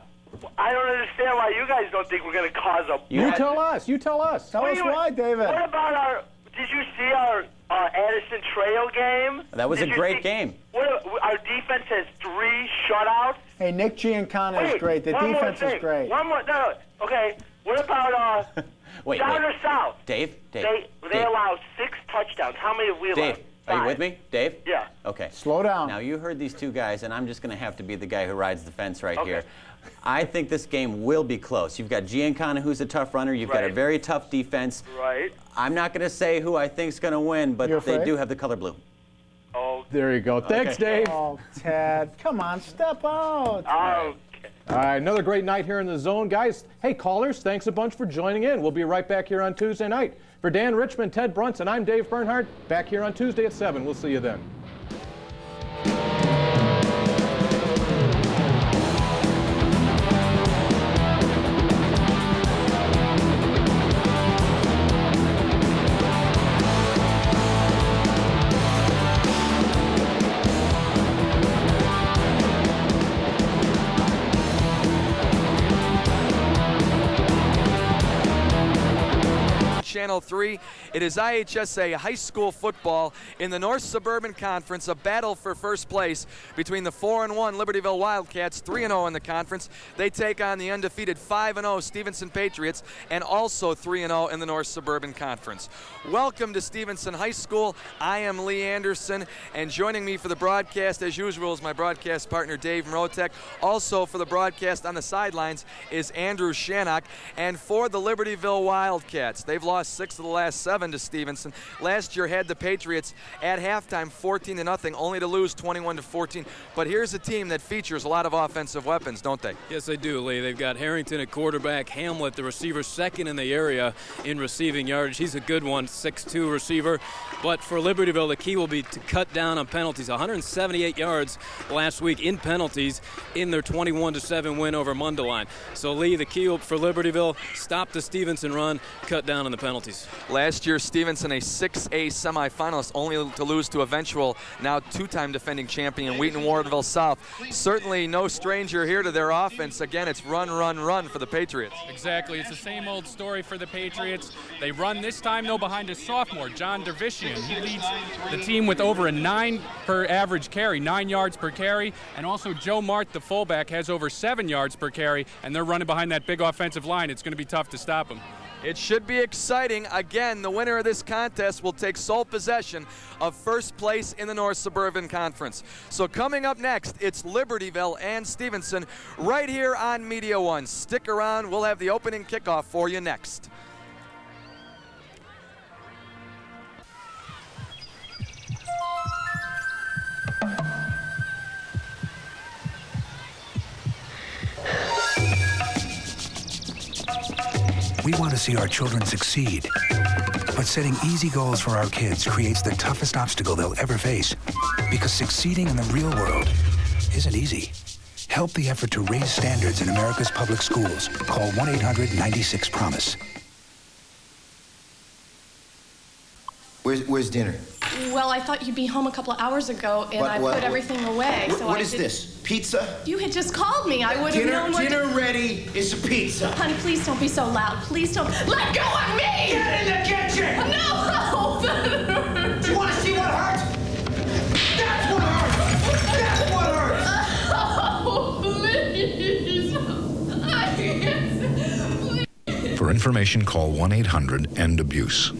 I don't understand why you guys don't think we're going to cause a.
You tell us. You tell us.
Tell us why, David.
What about our? Did you see our Addison Trail game?
That was a great game.
Our defense has 3 shutouts.
Hey, Nick Giancana is great. The
one more
defense is
thing.
great.
One more. No. Okay. What about
Wait,
Downer South?
Dave.
They allow 6 touchdowns. How many have we allowed?
Dave, are you
5.
with me? Dave?
Yeah.
Okay.
Slow down.
Now, you heard these two guys, and I'm just going to have to be the guy who rides the fence right here. I think this game will be close. You've got Giancana, who's a tough runner. You've got a very tough defense.
Right.
I'm not going to say who I think's going to win, but they do have the color blue.
Oh.
There you go. Thanks, Dave.
Oh, Ted. Come on, step out.
Oh.
All right, another great night here in the zone. Guys, hey, callers, thanks a bunch for joining in. We'll be right back here on Tuesday night. For Dan Richmond, Ted Brunson, I'm Dave Bernhardt. Back here on Tuesday at 7. We'll see you then.
Channel 3. It is IHSA high school football in the North Suburban Conference, a battle for first place between the 4-1 Libertyville Wildcats, 3-0 in the conference. They take on the undefeated 5-0 Stevenson Patriots, and also 3-0 in the North Suburban Conference. Welcome to Stevenson High School. I am Lee Anderson, and joining me for the broadcast, as usual, is my broadcast partner, Dave Mrotek. Also for the broadcast on the sidelines is Andrew Shannock. And for the Libertyville Wildcats, they've lost 6 of the last 7 to Stevenson. Last year had the Patriots at halftime 14-0, only to lose 21-14. But here's a team that features a lot of offensive weapons, don't they?
Yes, they do, Lee. They've got Harrington at quarterback, Hamlet, the receiver, second in the area in receiving yardage. He's a good one, 6'2" receiver. But for Libertyville, the key will be to cut down on penalties. 178 yards last week in penalties in their 21-7 win over Mundelein. So, Lee, the key for Libertyville, stop the Stevenson run, cut down on the penalties.
Last year, Stevenson, a 6A semifinalist, only to lose to eventual, now 2-time defending champion, Wheaton-Wardville South. Certainly no stranger here to their offense. Again, it's run, run, run for the Patriots.
Exactly. It's the same old story for the Patriots. They run this time, though, behind a sophomore, John Dervishian. He leads the team with over a 9 per average carry, 9 yards per carry. And also Joe Mart, the fullback, has over 7 yards per carry, and they're running behind that big offensive line. It's going to be tough to stop them.
It should be exciting. Again, the winner of this contest will take sole possession of first place in the North Suburban Conference. So coming up next, it's Libertyville and Stevenson right here on Media One. Stick around. We'll have the opening kickoff for you next.
We want to see our children succeed. But setting easy goals for our kids creates the toughest obstacle they'll ever face. Because succeeding in the real world isn't easy. Help the effort to raise standards in America's public schools. Call 1-800-96-PROMISE.
Where's dinner?
Well, I thought you'd be home a couple of hours ago, and I put everything away. So
what is this? Pizza?
You had just called me. I would have known what...
Dinner ready is a pizza.
Honey, please don't be so loud. Please don't... Let go of me!
Get in the kitchen!
No!
Do you want to see what hurts? That's what hurts! That's what hurts!
Oh, please! I can't...
For information, call 1-800-END-ABUSE.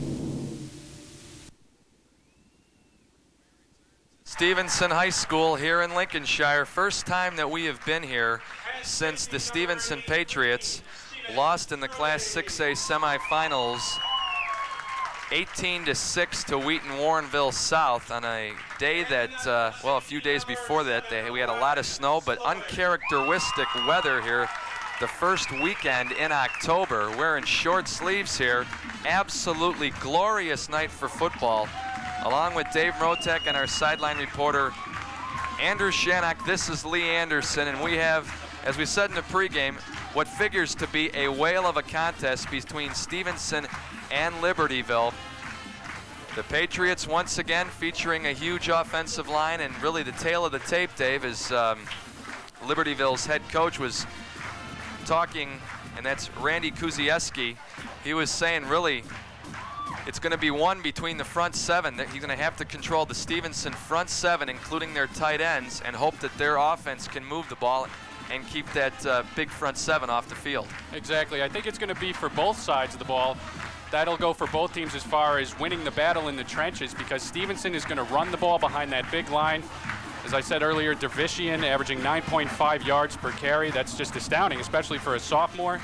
Stevenson High School here in Lincolnshire. First time that we have been here since the Stevenson Patriots lost in the Class 6A semifinals 18-6 to Wheaton-Warrenville South on a day that, well, a few days before that, we had a lot of snow, but uncharacteristic weather here the first weekend in October. Wearing short sleeves here. Absolutely glorious night for football. Along with Dave Mrotek and our sideline reporter, Andrew Shannock, this is Lee Anderson, and we have, as we said in the pregame, what figures to be a whale of a contest between Stevenson and Libertyville. The Patriots once again featuring a huge offensive line, and really the tail of the tape, Dave, is Libertyville's head coach was talking, and that's Randy Kuzieski. He was saying really it's going to be one between the front 7. That he's going to have to control the Stevenson front 7, including their tight ends, and hope that their offense can move the ball and keep that big front 7 off the field.
Exactly. I think it's going to be for both sides of the ball. That'll go for both teams as far as winning the battle in the trenches, because Stevenson is going to run the ball behind that big line. As I said earlier, Dervishian averaging 9.5 yards per carry. That's just astounding, especially for a sophomore.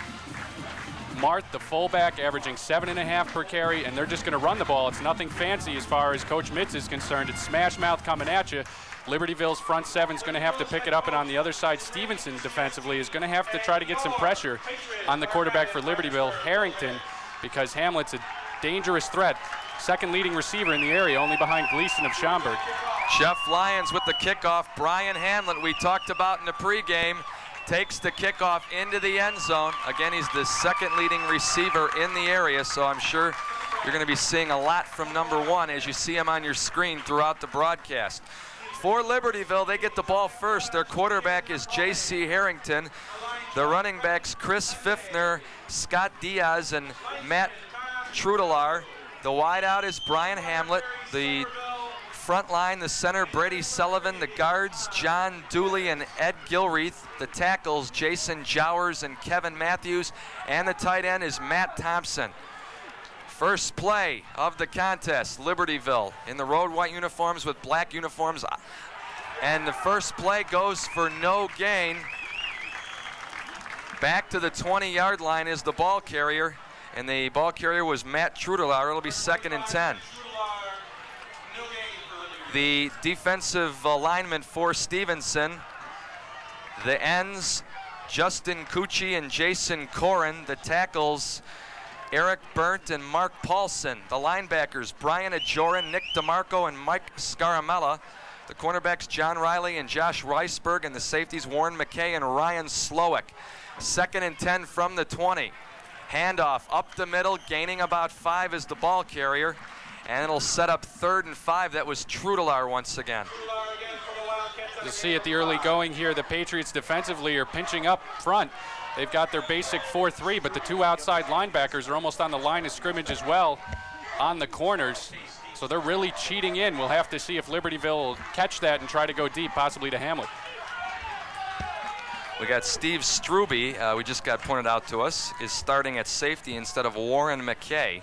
Mart, the fullback, averaging 7.5 per carry, and they're just going to run the ball. It's nothing fancy as far as Coach Mitz is concerned. It's smash mouth coming at you. Libertyville's front 7 is going to have to pick it up, and on the other side, Stevenson defensively is going to have to try to get some pressure on the quarterback for Libertyville, Harrington, because Hamlet's a dangerous threat. Second leading receiver in the area, only behind Gleason of Schaumburg.
Jeff Lyons with the kickoff. Brian Hamlet, we talked about in the pregame, takes the kickoff into the end zone. Again, he's the second leading receiver in the area, so I'm sure you're going to be seeing a lot from number 1 as you see him on your screen throughout the broadcast. For Libertyville, they get the ball first. Their quarterback is J.C. Harrington. The running backs, Chris Pfiffner, Scott Diaz, and Matt Trudelaar. The wideout is Brian Hamlet. The front line, the center, Brady Sullivan. The guards, John Dooley and Ed Gilreath. The tackles, Jason Jowers and Kevin Matthews. And the tight end is Matt Thompson. First play of the contest, Libertyville in the road white uniforms with black uniforms. And the first play goes for no gain. Back to the 20-yard line is the ball carrier. And the ball carrier was Matt Trudelaar. It'll be 2nd and 10. The defensive lineman for Stevenson, the ends, Justin Cucci and Jason Corin. The tackles, Eric Burnt and Mark Paulson. The linebackers, Brian Ajoran, Nick DeMarco, and Mike Scaramella. The cornerbacks, John Riley and Josh Reisberg. And the safeties, Warren McKay and Ryan Slowick. 2nd and 10 from the 20. Handoff up the middle, gaining about 5 is the ball carrier. And it'll set up 3rd and 5. That was Trudelaar once again.
You'll see at the early going here, the Patriots defensively are pinching up front. They've got their basic 4-3, but the 2 outside linebackers are almost on the line of scrimmage as well on the corners. So they're really cheating in. We'll have to see if Libertyville will catch that and try to go deep, possibly to Hamlet.
We got Steve Struby, we just got pointed out to us, is starting at safety instead of Warren McKay.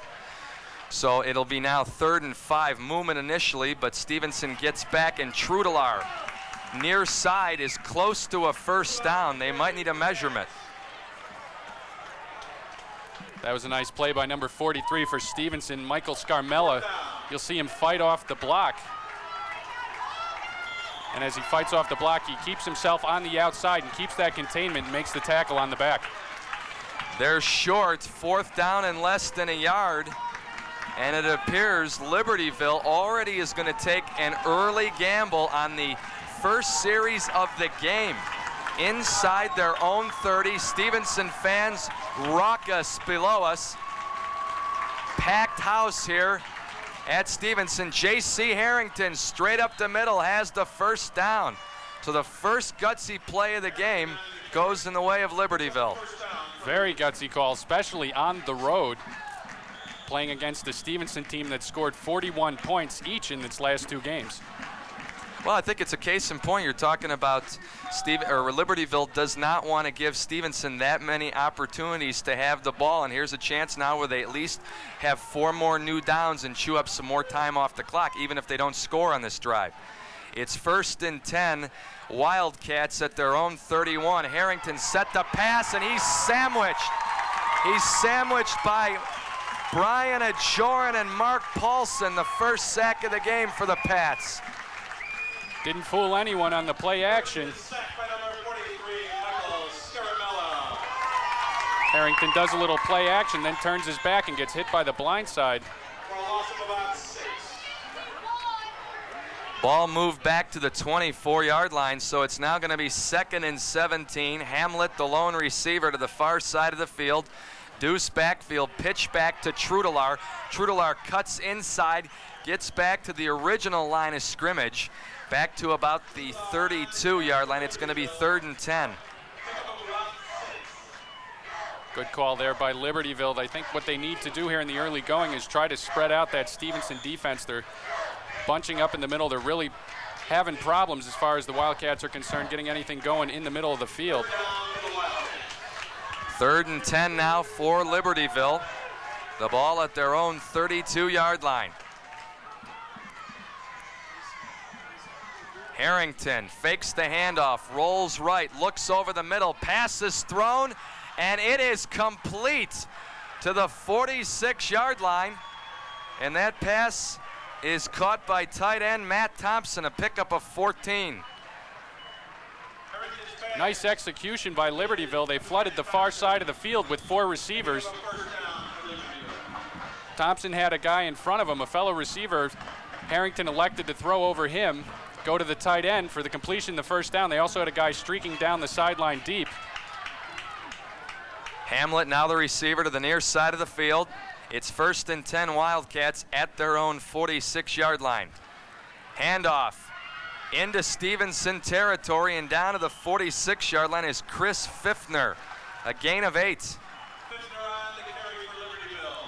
So it'll be now 3rd and 5. Movement initially, but Stevenson gets back, and Trudelaar near side is close to a first down. They might need a measurement.
That was a nice play by number 43 for Stevenson, Michael Scarmella. You'll see him fight off the block. And as he fights off the block, he keeps himself on the outside and keeps that containment and makes the tackle on the back.
They're short, 4th down and less than a yard. And it appears Libertyville already is going to take an early gamble on the first series of the game. Inside their own 30, Stevenson fans raucous below us. Packed house here at Stevenson. J.C. Harrington straight up the middle has the first down. So the first gutsy play of the game goes in the way of Libertyville.
Very gutsy call, especially on the road, playing against the Stevenson team that scored 41 points each in its last 2 games.
Well, I think it's a case in point. You're talking about Libertyville does not want to give Stevenson that many opportunities to have the ball, and here's a chance now where they at least have 4 more new downs and chew up some more time off the clock, even if they don't score on this drive. It's 1st and 10. Wildcats at their own 31. Harrington set the pass, and he's sandwiched. He's sandwiched by Brian Ajoran and Mark Paulson, the first sack of the game for the Pats.
Didn't fool anyone on the play action. Harrington does a little play action, then turns his back and gets hit by the blind side.
Ball moved back to the 24-yard line, so it's now going to be 2nd and 17. Hamlet, the lone receiver, to the far side of the field. Deuce backfield, pitch back to Trudelaar. Trudelaar cuts inside, gets back to the original line of scrimmage, back to about the 32-yard line. It's going to be 3rd and 10.
Good call there by Libertyville. I think what they need to do here in the early going is try to spread out that Stevenson defense. They're bunching up in the middle. They're really having problems as far as the Wildcats are concerned, getting anything going in the middle of the field.
3rd and 10 now for Libertyville. The ball at their own 32-yard line. Harrington fakes the handoff, rolls right, looks over the middle, pass is thrown, and it is complete to the 46-yard line. And that pass is caught by tight end Matt Thompson, a pickup of 14.
Nice execution by Libertyville. They flooded the far side of the field with 4 receivers. Thompson had a guy in front of him, a fellow receiver. Harrington elected to throw over him, go to the tight end for the completion, the first down. They also had a guy streaking down the sideline deep.
Hamlet now the receiver to the near side of the field. It's 1st and 10 Wildcats at their own 46-yard line. Handoff into Stevenson territory, and down to the 46-yard line is Chris Pfiffner, a gain of 8.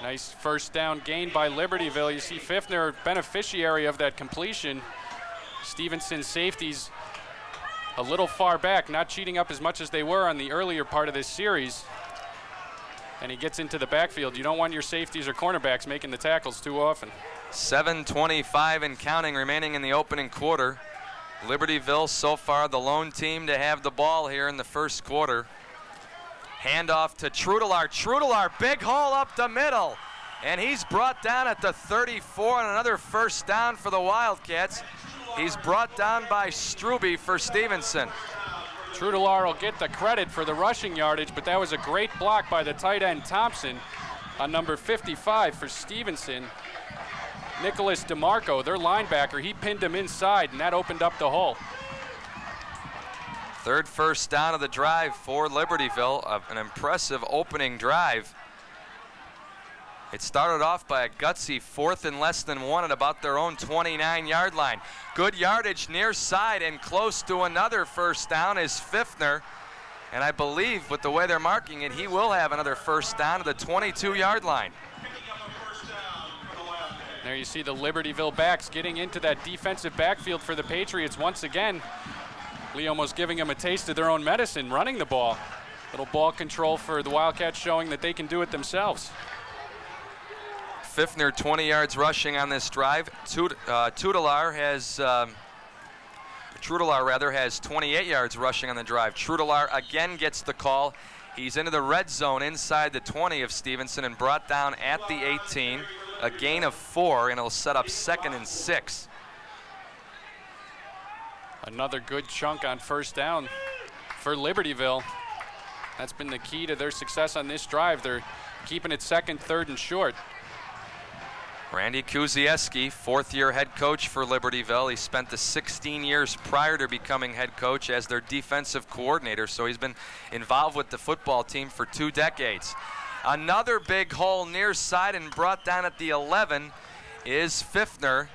Nice first down gain by Libertyville. You see Pfiffner, beneficiary of that completion. Stevenson safeties a little far back, not cheating up as much as they were on the earlier part of this series. And he gets into the backfield. You don't want your safeties or cornerbacks making the tackles too often.
7:25 and counting remaining in the opening quarter. Libertyville so far the lone team to have the ball here in the first quarter. Handoff to Trudelar. Trudelar, big hole up the middle. And he's brought down at the 34 and another first down for the Wildcats. He's brought down by Strube for Stevenson.
Trudelar will get the credit for the rushing yardage, but that was a great block by the tight end Thompson on number 55 for Stevenson. Nicholas DeMarco, their linebacker, he pinned him inside, and that opened up the hole.
Third first down of the drive for Libertyville, an impressive opening drive. It started off by a gutsy 4th and less than 1 at about their own 29-yard line. Good yardage near side and close to another first down is Pfiffner. And I believe with the way they're marking it, he will have another first down to the 22-yard line.
There you see the Libertyville backs getting into that defensive backfield for the Patriots once again. Lee almost giving them a taste of their own medicine, running the ball. Little ball control for the Wildcats, showing that they can do it themselves.
Pfiffner 20 yards rushing on this drive. Trudelar has 28 yards rushing on the drive. Trudelar again gets the call. He's into the red zone inside the 20 of Stevenson and brought down at the 18. A gain of 4, and it'll set up 2nd and 6.
Another good chunk on first down for Libertyville. That's been the key to their success on this drive. They're keeping it 2nd, 3rd, and short.
Randy Kuzieski, 4th-year head coach for Libertyville. He spent the 16 years prior to becoming head coach as their defensive coordinator, so he's been involved with the football team for 2 decades. Another big hole near side and brought down at the 11 is Pfiffner.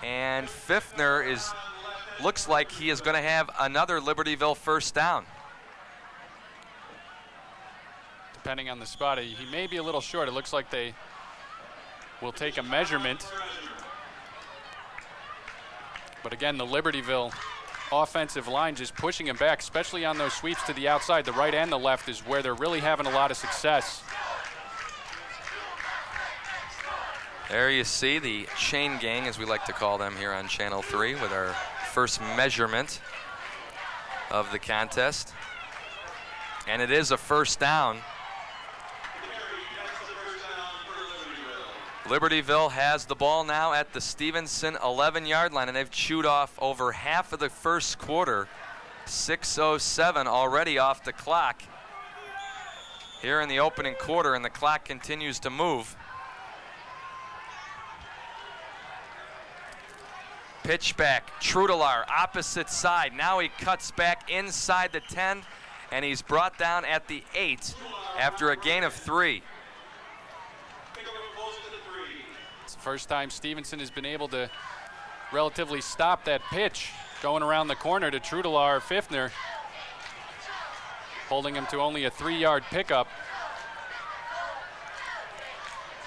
And Pfiffner looks like he is going to have another Libertyville first down.
Depending on the spot, he may be a little short. It looks like they will take a measurement. But again, the Libertyville offensive line just pushing him back, especially on those sweeps to the outside. The right and the left is where they're really having a lot of success.
There you see the chain gang, as we like to call them here on Channel 3, with our first measurement of the contest. And it is a first down. Libertyville has the ball now at the Stevenson 11-yard line, and they've chewed off over half of the first quarter. 6:07 already off the clock here in the opening quarter, and the clock continues to move. Pitch back, Trudelar, opposite side. Now he cuts back inside the 10, and he's brought down at the 8 after a gain of 3.
First time Stevenson has been able to relatively stop that pitch going around the corner to Trudelar Pfiffner, holding him to only a 3-yard pickup.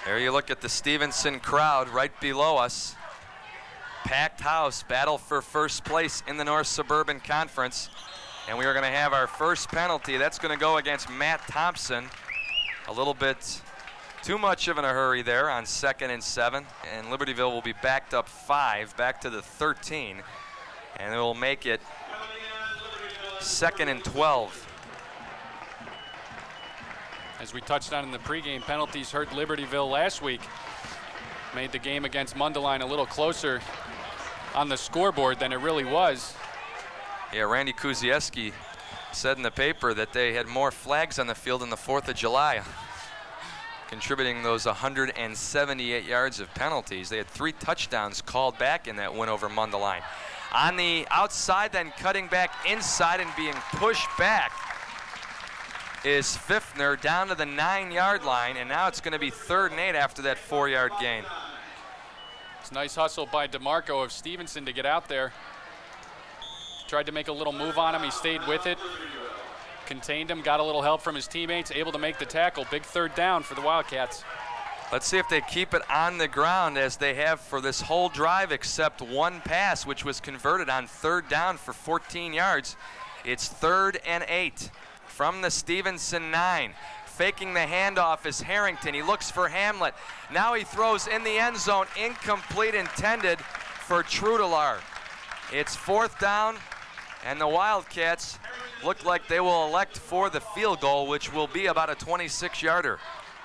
There you look at the Stevenson crowd right below us. Packed house, battle for first place in the North Suburban Conference. And we are going to have our first penalty. That's going to go against Matt Thompson. A little bit too much of in a hurry there on 2nd and 7, and Libertyville will be backed up 5, back to the 13, and it will make it 2nd and 12.
As we touched on in the pregame, penalties hurt Libertyville last week. Made the game against Mundelein a little closer on the scoreboard than it really was.
Yeah, Randy Kuzieski said in the paper that they had more flags on the field than the 4th of July. Contributing those 178 yards of penalties. They had 3 touchdowns called back in that win over Mundelein. On the outside, then cutting back inside and being pushed back is Pfiffner down to the 9-yard line, and now it's going to be 3rd and 8 after that 4-yard gain.
It's a nice hustle by DeMarco of Stevenson to get out there. Tried to make a little move on him. He stayed with it. Contained him, got a little help from his teammates, able to make the tackle. Big 3rd down for the Wildcats.
Let's see if they keep it on the ground as they have for this whole drive except one pass, which was converted on 3rd down for 14 yards. It's 3rd and 8 from the Stevenson 9. Faking the handoff is Harrington. He looks for Hamlet. Now he throws in the end zone. Incomplete, intended for Trudelar. It's 4th down, and the Wildcats look like they will elect for the field goal, which will be about a 26-yarder.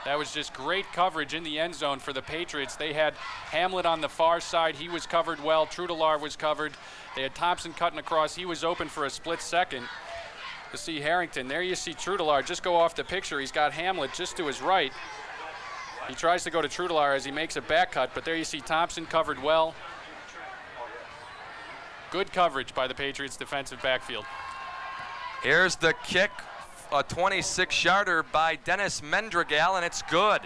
That was just great coverage in the end zone for the Patriots. They had Hamlet on the far side. He was covered well. Trudelar was covered. They had Thompson cutting across. He was open for a split second to see Harrington. There you see Trudelar just go off the picture. He's got Hamlet just to his right. He tries to go to Trudelar as he makes a back cut, but there you see Thompson covered well. Good coverage by the Patriots defensive backfield.
Here's the kick, a 26-yarder by Dennis Mendragal, and it's good.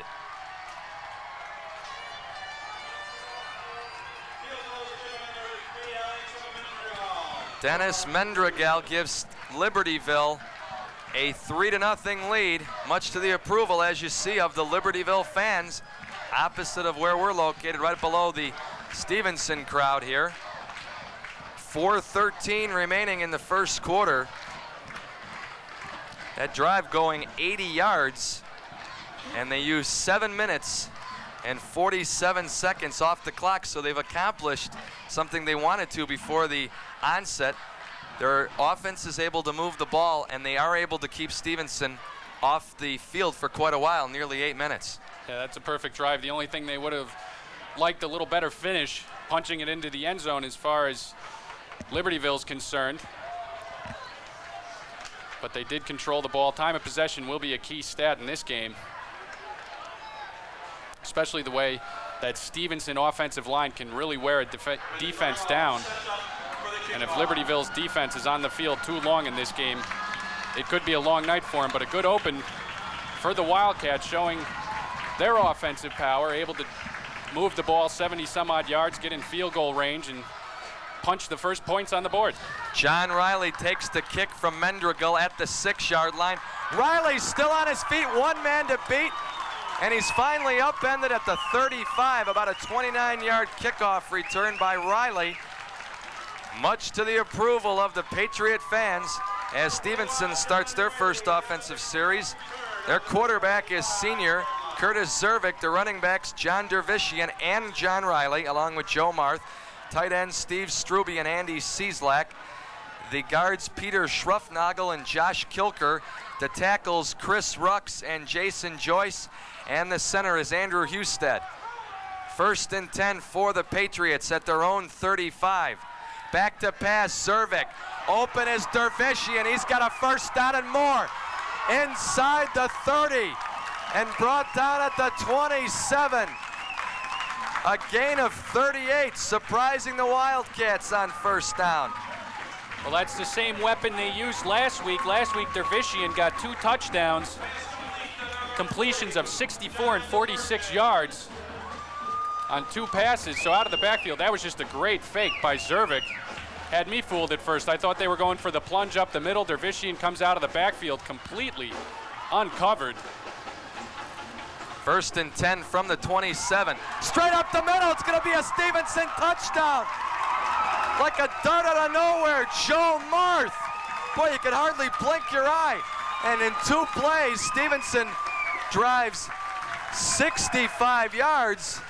Dennis Mendragal gives Libertyville a 3-0 lead, much to the approval, as you see, of the Libertyville fans, opposite of where we're located, right below the Stevenson crowd here. 4:13 remaining in the first quarter. That drive going 80 yards, and they use 7 minutes and 47 seconds off the clock, so they've accomplished something they wanted to before the onset. Their offense is able to move the ball, and they are able to keep Stevenson off the field for quite a while, nearly 8 minutes.
Yeah, that's a perfect drive. The only thing they would have liked a little better finish, punching it into the end zone as far as Libertyville's concerned. But they did control the ball. Time of possession will be a key stat in this game, especially the way that Stevenson offensive line can really wear a defense down. And if Libertyville's defense is on the field too long in this game, it could be a long night for them. But a good open for the Wildcats, showing their offensive power, able to move the ball 70-some-odd yards, get in field goal range, and punch the first points on the board.
John Riley takes the kick from Mendragal at the 6-yard line. Riley's still on his feet, one man to beat, and he's finally upended at the 35, about a 29-yard kickoff return by Riley, much to the approval of the Patriot fans as Stevenson starts their first offensive series. Their quarterback is senior Curtis Zervik. The running backs John Dervishian and John Riley, along with Joe Marth. Tight ends Steve Struby and Andy Cieslak. The guards Peter Schruffnagel and Josh Kilker. The tackles Chris Rux and Jason Joyce. And the center is Andrew Husted. 1st and 10 for the Patriots at their own 35. Back to pass, Zervik. Open is Dervishian. He's got a first down and more. Inside the 30 and brought down at the 27. A gain of 38, surprising the Wildcats on first down.
Well, that's the same weapon they used last week. Last week, Dervishian got 2 touchdowns, completions of 64 and 46 yards on 2 passes. So out of the backfield, that was just a great fake by Zervik. Had me fooled at first. I thought they were going for the plunge up the middle. Dervishian comes out of the backfield completely uncovered.
1st and 10 from the 27. Straight up the middle, it's gonna be a Stevenson touchdown. Like a dart out of nowhere, Joe Marth. Boy, you could hardly blink your eye. And in 2 plays, Stevenson drives 65 yards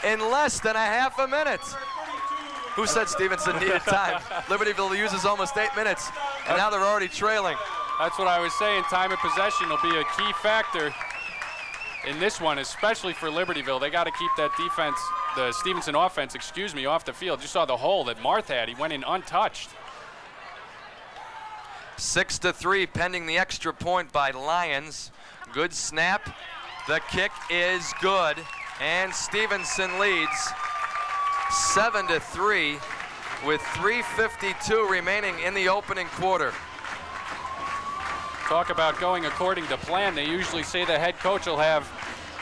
in less than a half a minute. Who said Stevenson needed time? Libertyville uses almost 8 minutes, and now they're already trailing.
That's what I was saying. Time of possession will be a key factor in this one, especially for Libertyville. They got to keep that defense, the Stevenson offense, off the field. You saw the hole that Marth had. He went in untouched.
6-3 pending the extra point by Lions. Good snap. The kick is good, and Stevenson leads 7-3 with 3:52 remaining in the opening quarter.
Talk about going according to plan. They usually say the head coach will have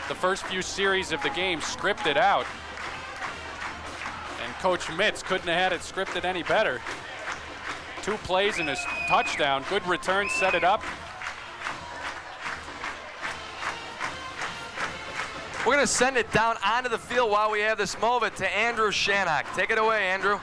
the first few series of the game scripted out. And Coach Mitz couldn't have had it scripted any better. 2 plays and a touchdown. Good return, set it up.
We're going to send it down onto the field while we have this moment to Andrew Shannock. Take it away, Andrew.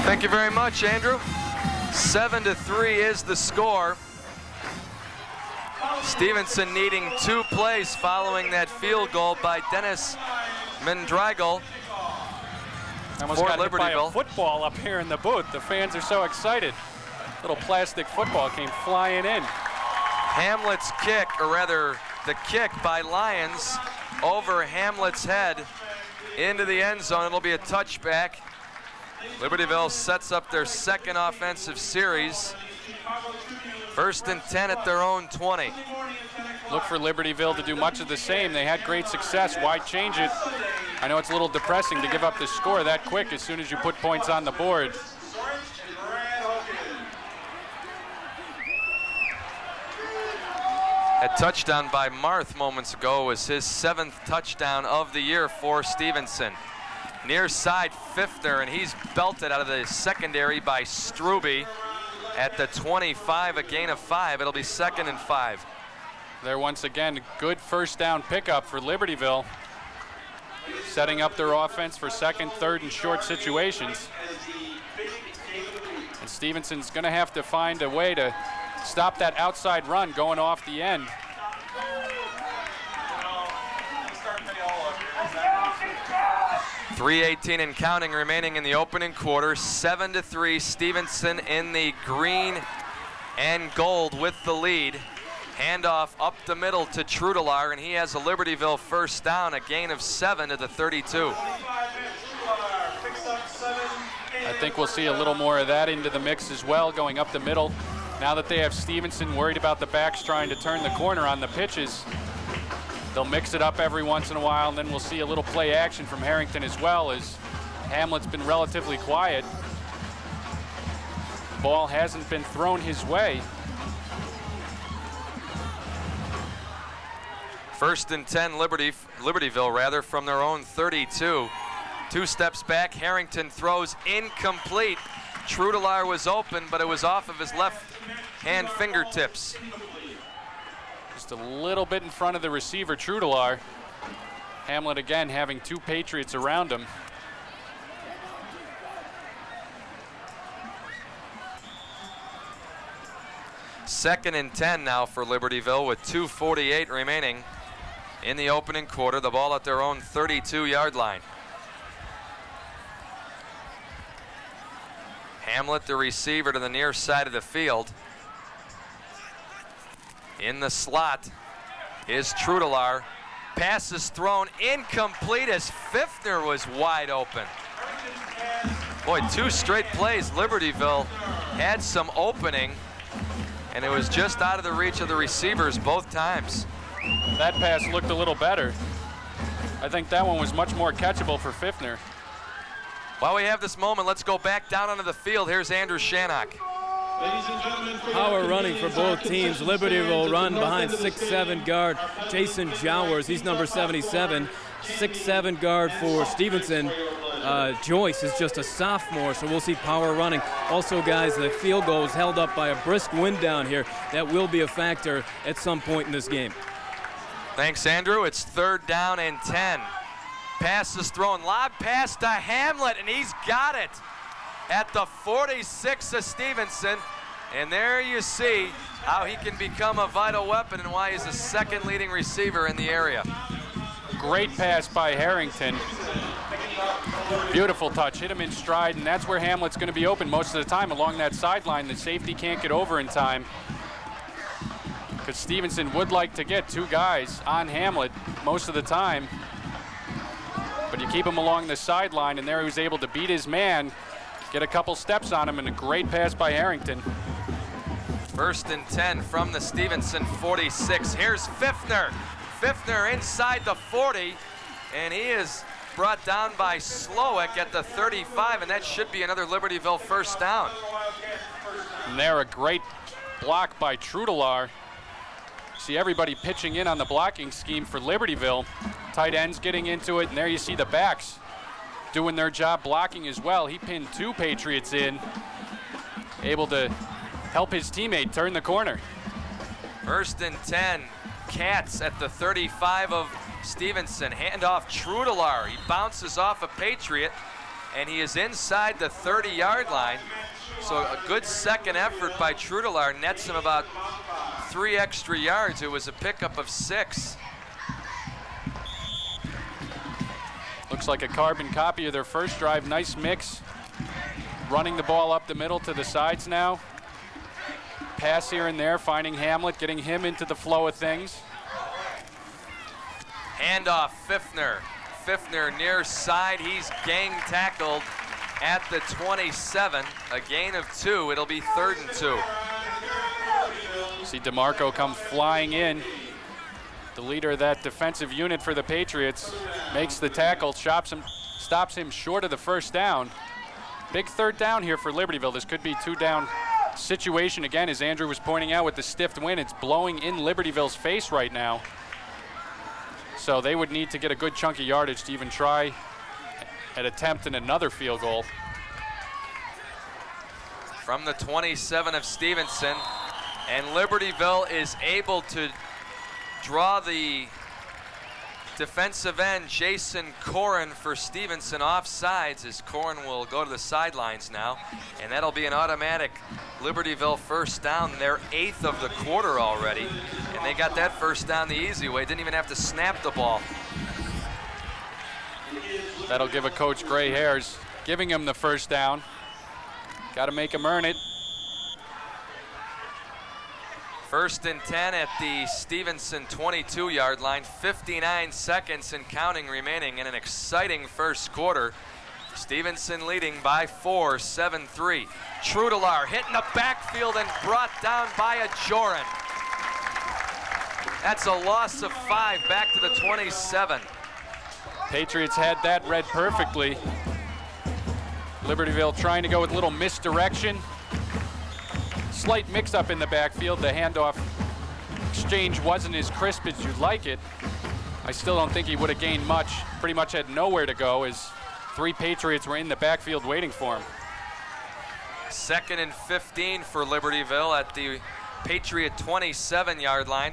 Thank you very much, Andrew. 7-3 is the score. Stevenson needing 2 plays following that field goal by Dennis Mendragel
Almost
for
got hit by a
Libertyville.
football up here in the booth. The fans are so excited. Little plastic football came flying in.
Hamlet's kick, or rather the kick by Lyons over Hamlet's head into the end zone. It'll be a touchback. Libertyville sets up their second offensive series. 1st and 10 at their own 20.
Look for Libertyville to do much of the same. They had great success. Why change it? I know it's a little depressing to give up the score that quick as soon as you put points on the board.
A touchdown by Marth moments ago was his 7th touchdown of the year for Stevenson. Near side, Fiftner, and he's belted out of the secondary by Struby at the 25, a gain of 5. It'll be 2nd and 5.
There once again, good first down pickup for Libertyville, setting up their offense for 2nd, 3rd, and short situations. And Stevenson's going to have to find a way to stop that outside run going off the end.
.318 and counting remaining in the opening quarter. 7-3, Stevenson in the green and gold with the lead. Handoff up the middle to Trudelaar, and he has a Libertyville first down, a gain of 7 to the 32.
I think we'll see a little more of that into the mix as well, going up the middle. Now that they have Stevenson worried about the backs trying to turn the corner on the pitches, they'll mix it up every once in a while, and then we'll see a little play action from Harrington as well, as Hamlet's been relatively quiet. Ball hasn't been thrown his way.
1st and 10, Libertyville from their own 32. 2 steps back, Harrington throws incomplete. Trudelaar was open, but it was off of his left hand fingertips.
Just a little bit in front of the receiver, Trudelaar. Hamlet again having 2 Patriots around him.
Second and 10 now for Libertyville with 2:48 remaining in the opening quarter. The ball at their own 32-yard line. Hamlet, the receiver, to the near side of the field. In the slot is Trudelaar. Pass is thrown incomplete as Fiftner was wide open. Boy, 2 straight plays. Libertyville had some opening, and it was just out of the reach of the receivers both times.
That pass looked a little better. I think that one was much more catchable for Fiftner.
While we have this moment, let's go back down onto the field. Here's Andrew Shannock.
Power running for both teams. Libertyville run behind 6'7" guard Jason Jowers. He's number 77. 6'7" guard for Stevenson. Joyce is just a sophomore, so we'll see power running. Also, guys, the field goal is held up by a brisk wind down here. That will be a factor at some point in this game.
Thanks, Andrew. It's 3rd down and 10. Pass is thrown. Lob pass to Hamlet, and he's got it at the 46 of Stevenson. And there you see how he can become a vital weapon and why he's the 2nd leading receiver in the area.
Great pass by Harrington. Beautiful touch, hit him in stride, and that's where Hamlet's going to be open most of the time along that sideline. The safety can't get over in time, because Stevenson would like to get 2 guys on Hamlet most of the time. But you keep him along the sideline, and there he was able to beat his man, get a couple steps on him, and a great pass by Harrington.
1st and 10 from the Stevenson 46. Here's Fiftner. Fiftner inside the 40, and he is brought down by Slowick at the 35, and that should be another Libertyville first down.
And there, a great block by Trudelar. See everybody pitching in on the blocking scheme for Libertyville. Tight ends getting into it, and there you see the backs doing their job blocking as well. He pinned 2 Patriots in, able to help his teammate turn the corner.
1st and 10, Cats at the 35 of Stevenson. Handoff Trudelar. He bounces off a Patriot, and he is inside the 30-yard line. So a good second effort by Trudelar nets him about 3 extra yards. It was a pickup of 6.
Looks like a carbon copy of their first drive. Nice mix. Running the ball up the middle to the sides now. Pass here and there, finding Hamlet, getting him into the flow of things.
Handoff, Pfiffner. Pfiffner near side. He's gang tackled at the 27. A gain of 2. It'll be 3rd and 2.
See DeMarco come flying in. The leader of that defensive unit for the Patriots makes the tackle, stops him short of the first down. Big 3rd down here for Libertyville. This could be 2-down situation again, as Andrew was pointing out with the stiff wind. It's blowing in Libertyville's face right now. So they would need to get a good chunk of yardage to even try and attempt another field goal.
From the 27 of Stevenson, and Libertyville is able to draw the defensive end, Jason Corrin, for Stevenson off sides, as Corrin will go to the sidelines now, and that'll be an automatic Libertyville first down, their 8th of the quarter already, and they got that first down the easy way, didn't even have to snap the ball.
That'll give a coach gray hairs, giving him the first down. Got to make him earn it.
1st and 10 at the Stevenson 22-yard line. 59 seconds and counting remaining in an exciting first quarter. Stevenson leading by 4, 7-3. Trudelar hitting the backfield and brought down by a Joran. That's a loss of 5 back to the 27.
Patriots had that read perfectly. Libertyville trying to go with a little misdirection. Slight mix-up in the backfield. The handoff exchange wasn't as crisp as you'd like it. I still don't think he would have gained much. Pretty much had nowhere to go as 3 Patriots were in the backfield waiting for him.
2nd and 15 for Libertyville at the Patriot 27-yard line.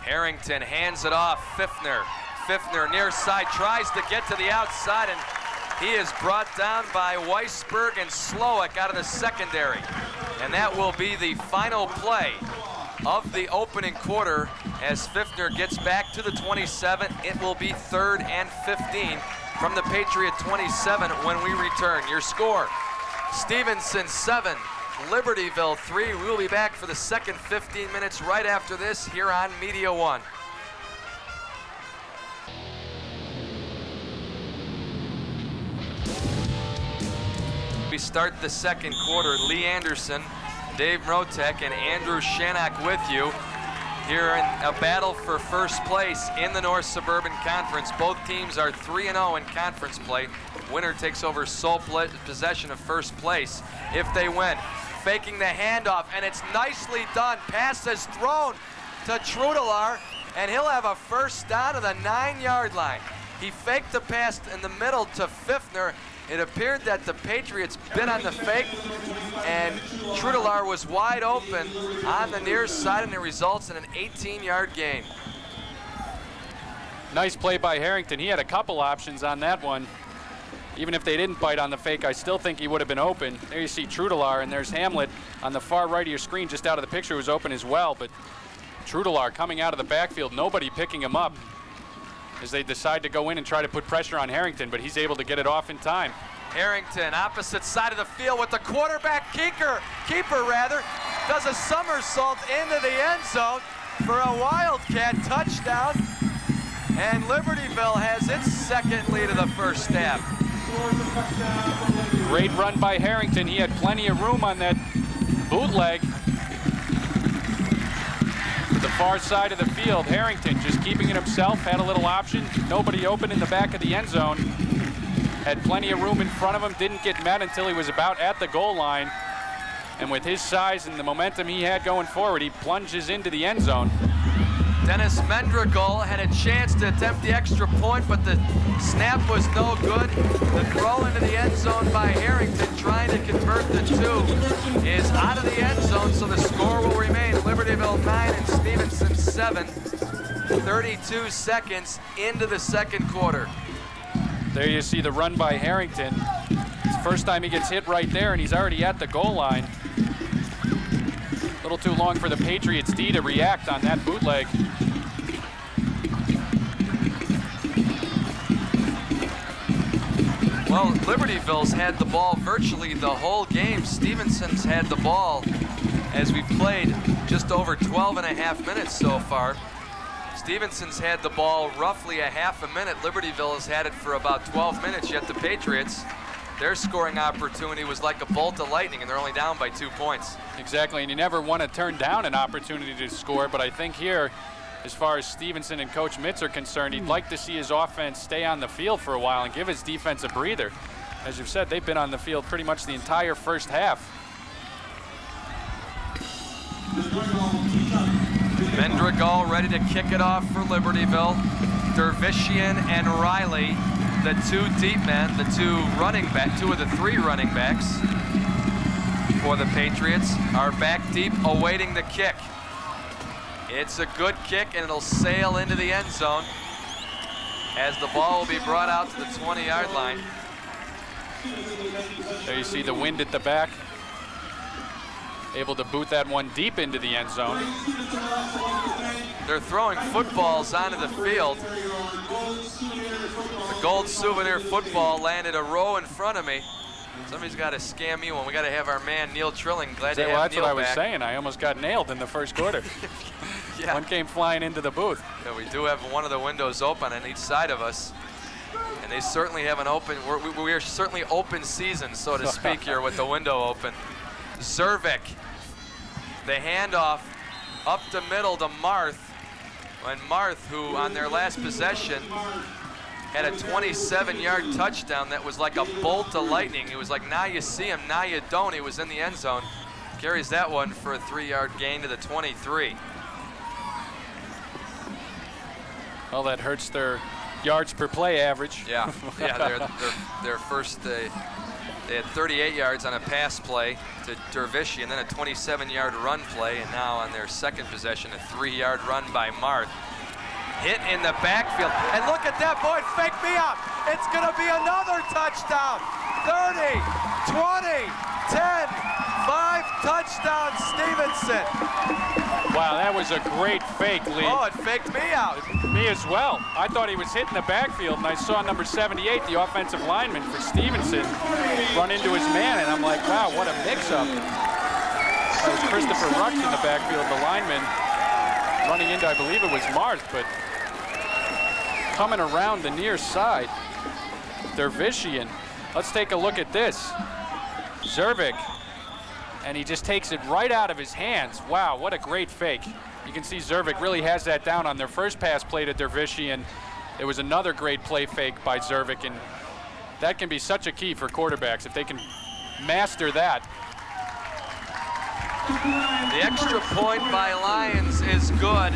Harrington hands it off. Pfiffner. Pfiffner near side, tries to get to the outside, and he is brought down by Weisberg and Slowick out of the secondary. And that will be the final play of the opening quarter as Pfiffner gets back to the 27. It will be 3rd and 15 from the Patriot 27 when we return. Your score, Stevenson 7, Libertyville 3. We will be back for the second 15 minutes right after this here on Media One. We start the second quarter. Lee Anderson, Dave Mrotek, and Andrew Shannock with you here in a battle for first place in the North Suburban Conference. Both teams are 3-0 in conference play. Winner takes over sole possession of first place if they win. Faking the handoff, and it's nicely done. Pass is thrown to Trudelar, and he'll have a first down to the 9-yard line. He faked the pass in the middle to Pfiffner. It appeared that the Patriots bit on the fake, and Trudelar was wide open on the near side, and it results in an 18-yard gain.
Nice play by Harrington. He had a couple options on that one. Even if they didn't bite on the fake, I still think he would have been open. There you see Trudelar, and there's Hamlet on the far right of your screen, just out of the picture, was open as well. But Trudelar coming out of the backfield, nobody picking him up as they decide to go in and try to put pressure on Harrington, but he's able to get it off in time.
Harrington, opposite side of the field with the quarterback keeper does a somersault into the end zone for a Wildcat touchdown, and Libertyville has its second lead of the first half.
Great run by Harrington. He had plenty of room on that bootleg. the far side of the field, Harrington just keeping it himself, had a little option. Nobody open in the back of the end zone. Had plenty of room in front of him, didn't get met until he was about at the goal line. And with his size and the momentum he had going forward, he plunges into the end zone.
Dennis Mendrigal had a chance to attempt the extra point, but the snap was no good. The throw into the end zone by Harrington, trying to convert the 2, is out of the end zone, so the score will remain Libertyville 9 and Stevenson 7. 32 seconds into the second quarter.
There you see the run by Harrington. It's the first time he gets hit right there, and he's already at the goal line. A little too long for the Patriots D to react on that bootleg.
Well, Libertyville's had the ball virtually the whole game. Stevenson's had the ball as we've played just over 12.5 minutes so far. Stevenson's had the ball roughly a half a minute. Libertyville has had it for about 12 minutes, yet the Patriots, their scoring opportunity was like a bolt of lightning, and they're only down by 2 points.
Exactly, and you never want to turn down an opportunity to score, but I think here, as far as Stevenson and Coach Mitz are concerned, he'd like to see his offense stay on the field for a while and give his defense a breather. As you've said, they've been on the field pretty much the entire first half.
Mendrigal ready to kick it off for Libertyville. Dervishian and Riley, the 2 deep men, the 2 of the 3 running backs for the Patriots are back deep awaiting the kick. It's a good kick, and it'll sail into the end zone as the ball will be brought out to the 20-yard line.
There you see the wind at the back. Able to boot that one deep into the end zone.
They're throwing footballs onto the field. The gold souvenir football landed a row in front of me. Somebody's got to scam me one. We got to have our man Neil Trilling. Glad to have
that's
Neil
what I was
back.
saying. I almost got nailed in the first quarter.
Yeah.
One came flying into the booth.
Yeah, we do have one of the windows open on each side of us. And they certainly have an open, we are certainly open season, so to speak, here with the window open. Zervik, the handoff up the middle to Marth. When Marth, who on their last possession had a 27-yard touchdown that was like a bolt of lightning. It was like, now you see him, now you don't. He was in the end zone. Carries that one for a 3-yard gain to the 23.
Well, that hurts their yards per play average.
Yeah, yeah. Their first, they had 38 yards on a pass play to Dervishian, and then a 27-yard run play, and now on their second possession, a 3-yard run by Marth. Hit in the backfield, and look at that, boy, fake me up. It's gonna be another touchdown. 30, 20, 10, 5 touchdowns, Stevenson.
Wow, that was a great fake, Lee.
Oh, it faked me out.
Me as well. I thought he was hitting the backfield, and I saw number 78, the offensive lineman for Stevenson, run into his man, and I'm like, wow, what a mix-up. That was Christopher Rux in the backfield, the lineman, running into, I believe it was Marth, but coming around the near side, Dervishian. Let's take a look at this. Zervik, and he just takes it right out of his hands. Wow, what a great fake. You can see Zervik really has that down on their first pass play to Dervishian. It was another great play fake by Zervik, and that can be such a key for quarterbacks if they can master that.
The extra point by Lions is good.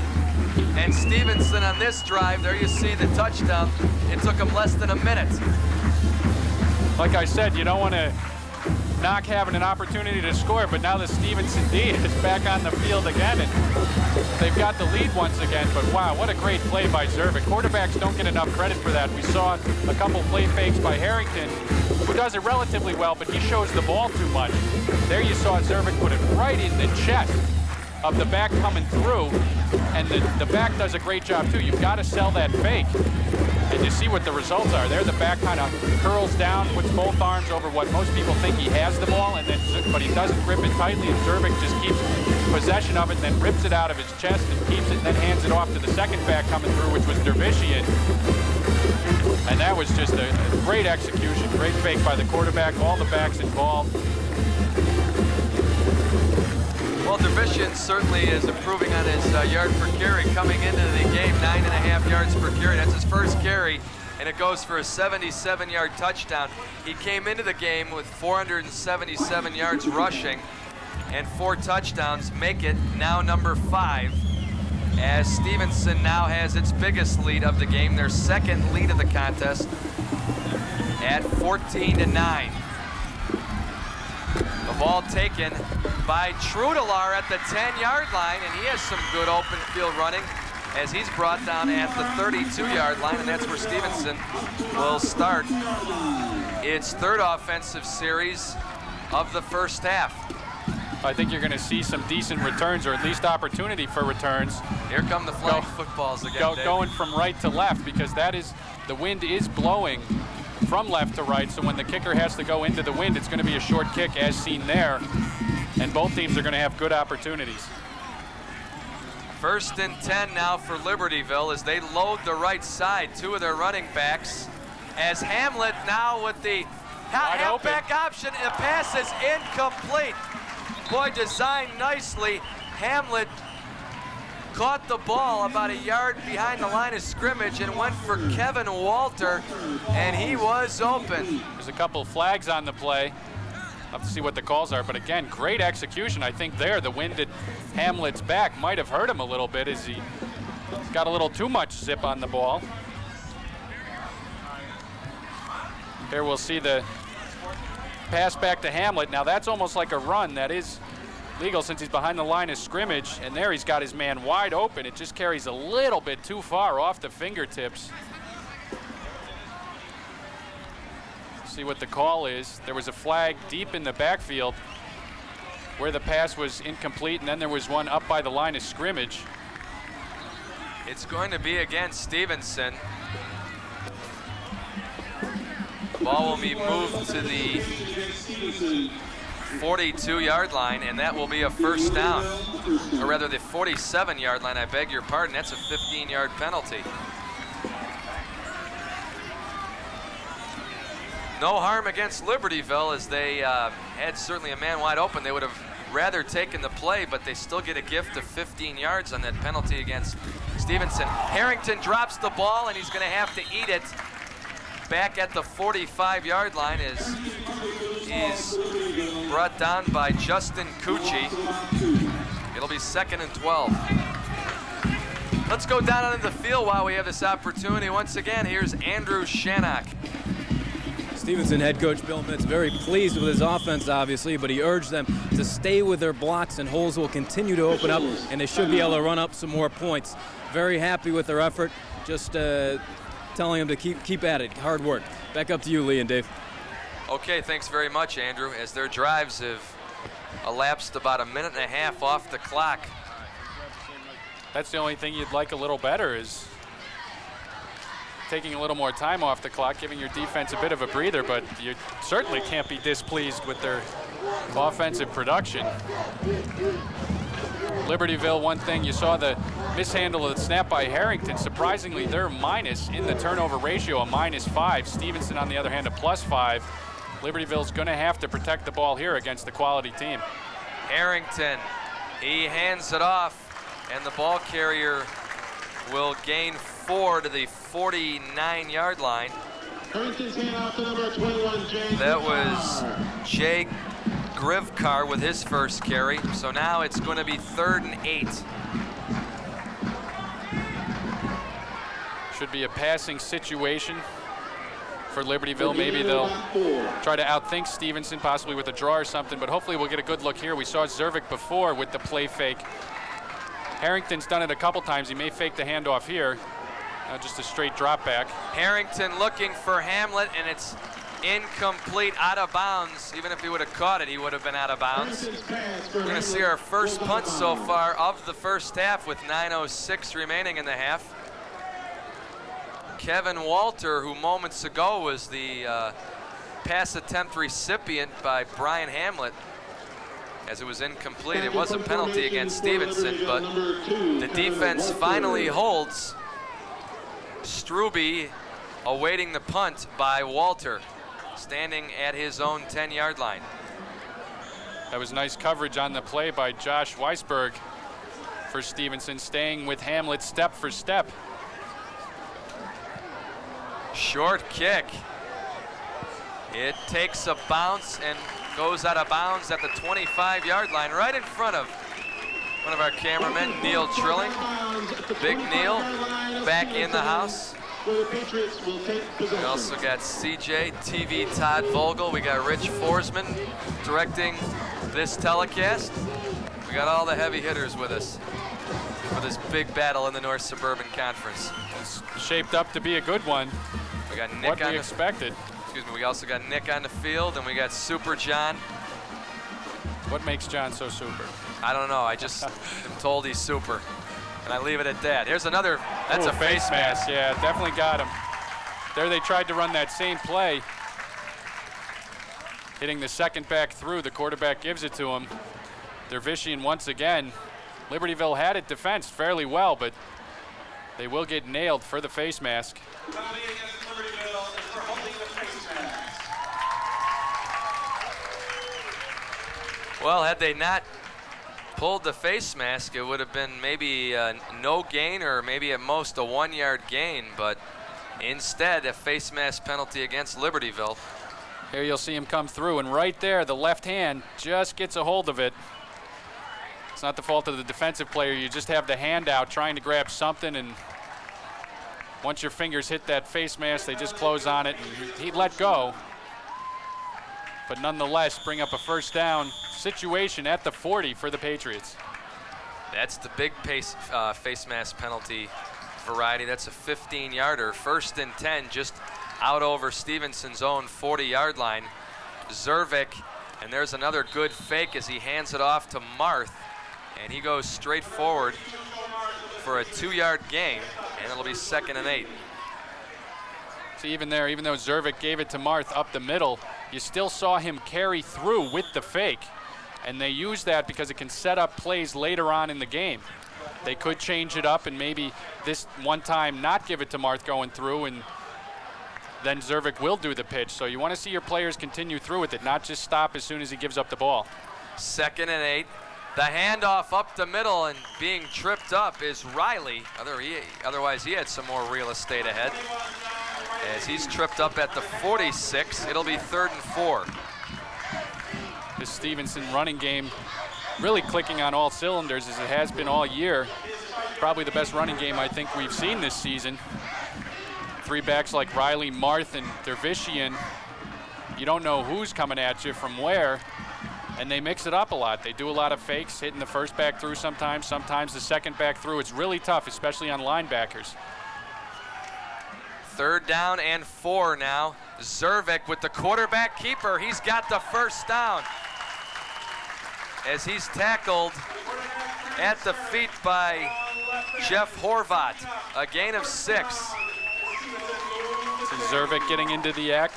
And Stevenson on this drive, there you see the touchdown. It took him less than a minute.
Like I said, you don't want to knock having an opportunity to score, but now the Stevenson D is back on the field again, and they've got the lead once again. But wow, what a great play by Zervik. Quarterbacks don't get enough credit for that. We saw a couple play fakes by Harrington, who does it relatively well, but he shows the ball too much. There you saw Zervik put it right in the chest of the back coming through, and the back does a great job too. You've got to sell that fake, and you see what the results are. There the back kind of curls down, puts both arms over what most people think he has the ball, and then but he doesn't grip it tightly, and Zervik just keeps possession of it and then rips it out of his chest and keeps it and then hands it off to the second back coming through, which was Dervishian. And that was just a great execution, great fake by the quarterback, all the backs involved.
Well, Dervishian certainly is improving on his yard per carry coming into the game, 9.5 yards per carry. That's his first carry, and it goes for a 77-yard touchdown. He came into the game with 477 yards rushing and 4 touchdowns, make it now number 5, as Stevenson now has its biggest lead of the game, their second lead of the contest at 14-9. The ball taken by Trudelaar at the 10-yard line, and he has some good open field running as he's brought down at the 32-yard line, and that's where Stevenson will start its third offensive series of the first half.
I think you're going to see some decent returns, or at least opportunity for returns.
Here come the flag footballs again,
going from right to left, because the wind is blowing from left to right, so when the kicker has to go into the wind, it's going to be a short kick as seen there, and both teams are going to have good opportunities.
1st and 10 now for Libertyville as they load the right side. 2 of their running backs, as Hamlet now with the halfback option. The pass is incomplete. Boy, designed nicely. Hamlet caught the ball about a yard behind the line of scrimmage and went for Kevin Walter, and he was open.
There's a couple flags on the play. I'll have to see what the calls are, but again, great execution. I think there, the wind at Hamlet's back might have hurt him a little bit as he got a little too much zip on the ball. Here we'll see the pass back to Hamlet. Now that's almost like a run. That is legal since he's behind the line of scrimmage, and there he's got his man wide open. It just carries a little bit too far off the fingertips. See what the call is. There was a flag deep in the backfield where the pass was incomplete, and then there was one up by the line of scrimmage.
It's going to be against Stevenson. The ball will be moved to the 42-yard line, and that will be a first down. Or rather, the 47-yard line, I beg your pardon. That's a 15-yard penalty. No harm against Libertyville, as they had certainly a man wide open. They would have rather taken the play, but they still get a gift of 15 yards on that penalty against Stevenson. Harrington drops the ball, and he's going to have to eat it back at the 45-yard line as he's brought down by Justin Cucci. It'll be 2nd and 12. Let's go down onto the field while we have this opportunity. Once again, here's Andrew Shannock.
Stevenson head coach Bill Mitz very pleased with his offense, obviously, but he urged them to stay with their blocks, and holes will continue to open up, and they should be able to run up some more points. Very happy with their effort. Just telling them to keep at it. Hard work. Back up to you, Lee and Dave.
Okay, thanks very much, Andrew, as their drives have elapsed about a minute and a half off the clock.
That's the only thing you'd like a little better, is taking a little more time off the clock, giving your defense a bit of a breather, but you certainly can't be displeased with their offensive production. Libertyville, one thing, you saw the mishandle of the snap by Harrington. Surprisingly, they're minus in the turnover ratio, a -5. Stevenson, on the other hand, a +5. Libertyville's going to have to protect the ball here against the quality team.
Harrington, he hands it off, and the ball carrier will gain 4 to the 49-yard line. That was Jay Grivkar with his first carry. So now it's going to be 3rd and 8.
Should be a passing situation for Libertyville. Maybe they'll try to outthink Stevenson, possibly with a draw or something, but hopefully we'll get a good look here. We saw Zervik before with the play fake. Harrington's done it a couple times. He may fake the handoff here. Just a straight drop back.
Harrington looking for Hamlet, and it's incomplete, out of bounds. Even if he would have caught it, he would have been out of bounds. We're going to see our first punt so far of the first half with 9:06 remaining in the half. Kevin Walter, who moments ago was the pass attempt recipient by Brian Hamlet, as it was incomplete. It was a penalty against Stevenson, but the defense finally holds. Struby awaiting the punt by Walter, standing at his own 10-yard line.
That was nice coverage on the play by Josh Weisberg for Stevenson, staying with Hamlet step for step.
Short kick. It takes a bounce and goes out of bounds at the 25-yard line, right in front of one of our cameramen, Neil Trilling. Big Neil back in the house. We also got CJ, TV Todd Vogel. We got Rich Forsman directing this telecast. We got all the heavy hitters with us for this big battle in the North Suburban Conference.
It's shaped up to be a good one.
We got Nick
what we expected.
Excuse me, we also got Nick on the field, and we got Super John.
What makes John so super?
I don't know. I just am told he's super, and I leave it at that. Here's another. That's a face mask.
Yeah, definitely got him. There they tried to run that same play, hitting the second back through. The quarterback gives it to him. Dervishian once again. Libertyville had it defensed fairly well, but they will get nailed for the face mask.
Well, had they not pulled the face mask, it would have been maybe no gain or maybe at most a 1-yard gain, but instead a face mask penalty against Libertyville.
Here you'll see him come through, and right there the left hand just gets a hold of it. It's not the fault of the defensive player. You just have the hand out trying to grab something, and once your fingers hit that face mask, they just close on it, and he let go. But nonetheless, bring up a first down situation at the 40 for the Patriots.
That's the big face mask penalty variety. That's a 15-yarder. 1st and 10, just out over Stevenson's own 40-yard line. Zervik, and there's another good fake as he hands it off to Marth, and he goes straight forward for a 2-yard gain, and it'll be 2nd and 8.
See, even there, even though Zervik gave it to Marth up the middle, you still saw him carry through with the fake. And they use that because it can set up plays later on in the game. They could change it up and maybe this one time not give it to Marth going through, and then Zervik will do the pitch. So you want to see your players continue through with it, not just stop as soon as he gives up the ball.
2nd and 8. The handoff up the middle, and being tripped up is Riley. Otherwise, he had some more real estate ahead. As he's tripped up at the 46, it'll be 3rd and 4.
The Stevenson running game really clicking on all cylinders as it has been all year. Probably the best running game I think we've seen this season. 3 backs like Riley, Marth, and Dervishian. You don't know who's coming at you from where, and they mix it up a lot. They do a lot of fakes, hitting the first back through sometimes the second back through. It's really tough, especially on linebackers.
3rd down and 4 now. Zervik with the quarterback keeper. He's got the first down as he's tackled at the feet by Jeff Horvat. A gain of 6.
See Zervik getting into the act.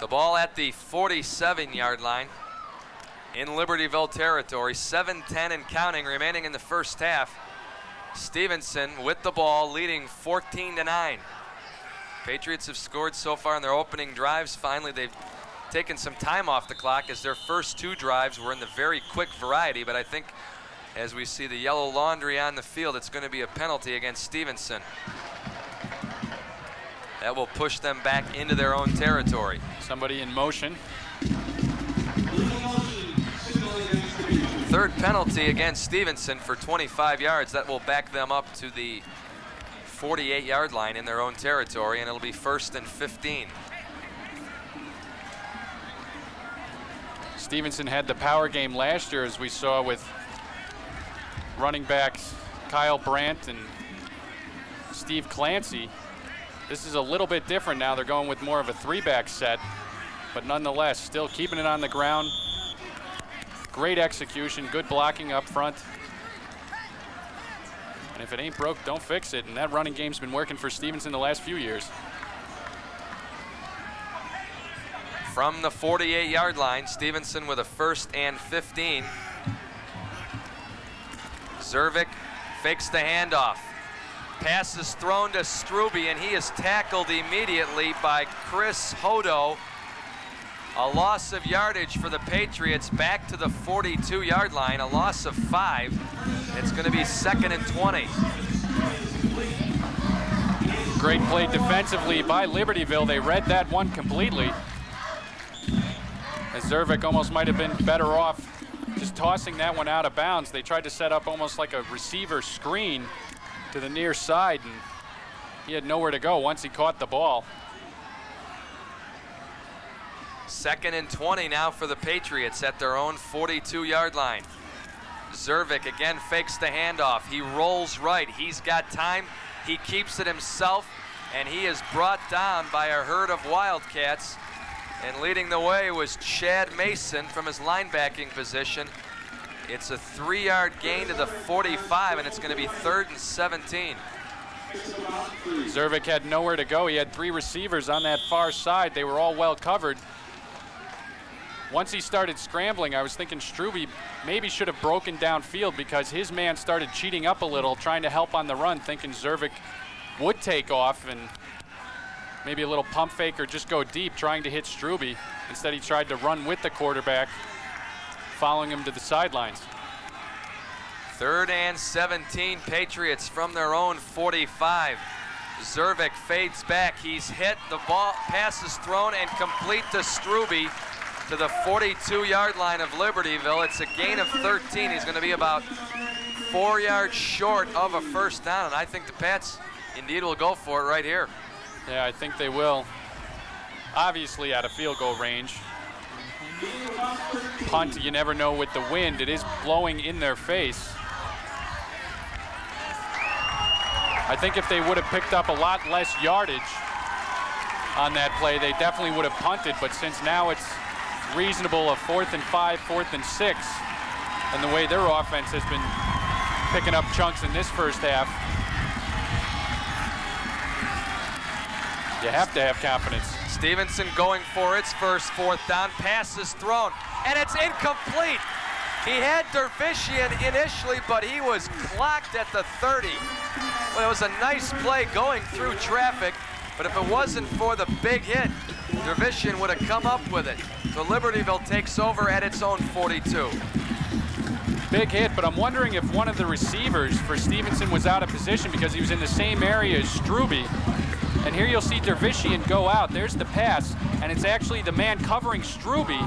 The ball at the 47-yard line in Libertyville territory. 7:10 and counting remaining in the first half. Stevenson with the ball, leading 14-9. Patriots have scored so far in their opening drives. Finally, they've taken some time off the clock as their first 2 drives were in the very quick variety, but I think as we see the yellow laundry on the field, it's going to be a penalty against Stevenson. That will push them back into their own territory.
Somebody in motion.
3rd penalty against Stevenson for 25 yards. That will back them up to the 48-yard line in their own territory, and it'll be 1st and 15.
Stevenson had the power game last year, as we saw with running backs Kyle Brandt and Steve Clancy. This is a little bit different now. They're going with more of a 3-back set, but nonetheless, still keeping it on the ground. Great execution, good blocking up front. And if it ain't broke, don't fix it. And that running game's been working for Stevenson the last few years.
From the 48-yard line, Stevenson with a 1st and 15. Zervik fakes the handoff. Pass is thrown to Struby, and he is tackled immediately by Chris Hodo. A loss of yardage for the Patriots back to the 42-yard line, a loss of 5. It's going to be 2nd and 20.
Great play defensively by Libertyville. They read that one completely. As Zervik almost might have been better off just tossing that one out of bounds. They tried to set up almost like a receiver screen to the near side, and he had nowhere to go once he caught the ball.
2nd and 20 now for the Patriots at their own 42-yard line. Zervik again fakes the handoff. He rolls right. He's got time. He keeps it himself, and he is brought down by a herd of Wildcats. And leading the way was Chad Mason from his linebacking position. It's a 3-yard gain to the 45, and it's going to be 3rd and 17.
Zervik had nowhere to go. He had 3 receivers on that far side. They were all well covered. Once he started scrambling, I was thinking Struby maybe should have broken downfield because his man started cheating up a little, trying to help on the run, thinking Zervik would take off and maybe a little pump fake or just go deep, trying to hit Struby. Instead, he tried to run with the quarterback, following him to the sidelines.
3rd and 17, Patriots from their own 45. Zervik fades back. He's hit. The ball, pass is thrown and complete to Struby to the 42-yard line of Libertyville. It's a gain of 13. He's going to be about 4 yards short of a first down, and I think the Pats indeed will go for it right here.
Yeah, I think they will. Obviously out of field goal range. Punt, you never know with the wind. It is blowing in their face. I think if they would have picked up a lot less yardage on that play, they definitely would have punted, but since now it's reasonable of 4th and 5, 4th and 6, and the way their offense has been picking up chunks in this first half, you have to have confidence.
Stevenson going for its first 4th down. Pass is thrown, and it's incomplete. He had Dervishian initially, but he was clocked at the 30. Well, it was a nice play going through traffic, but if it wasn't for the big hit, Dervishian would have come up with it. So Libertyville takes over at its own 42.
Big hit, but I'm wondering if one of the receivers for Stevenson was out of position because he was in the same area as Struby. And here you'll see Dervishian go out. There's the pass, and it's actually the man covering Struby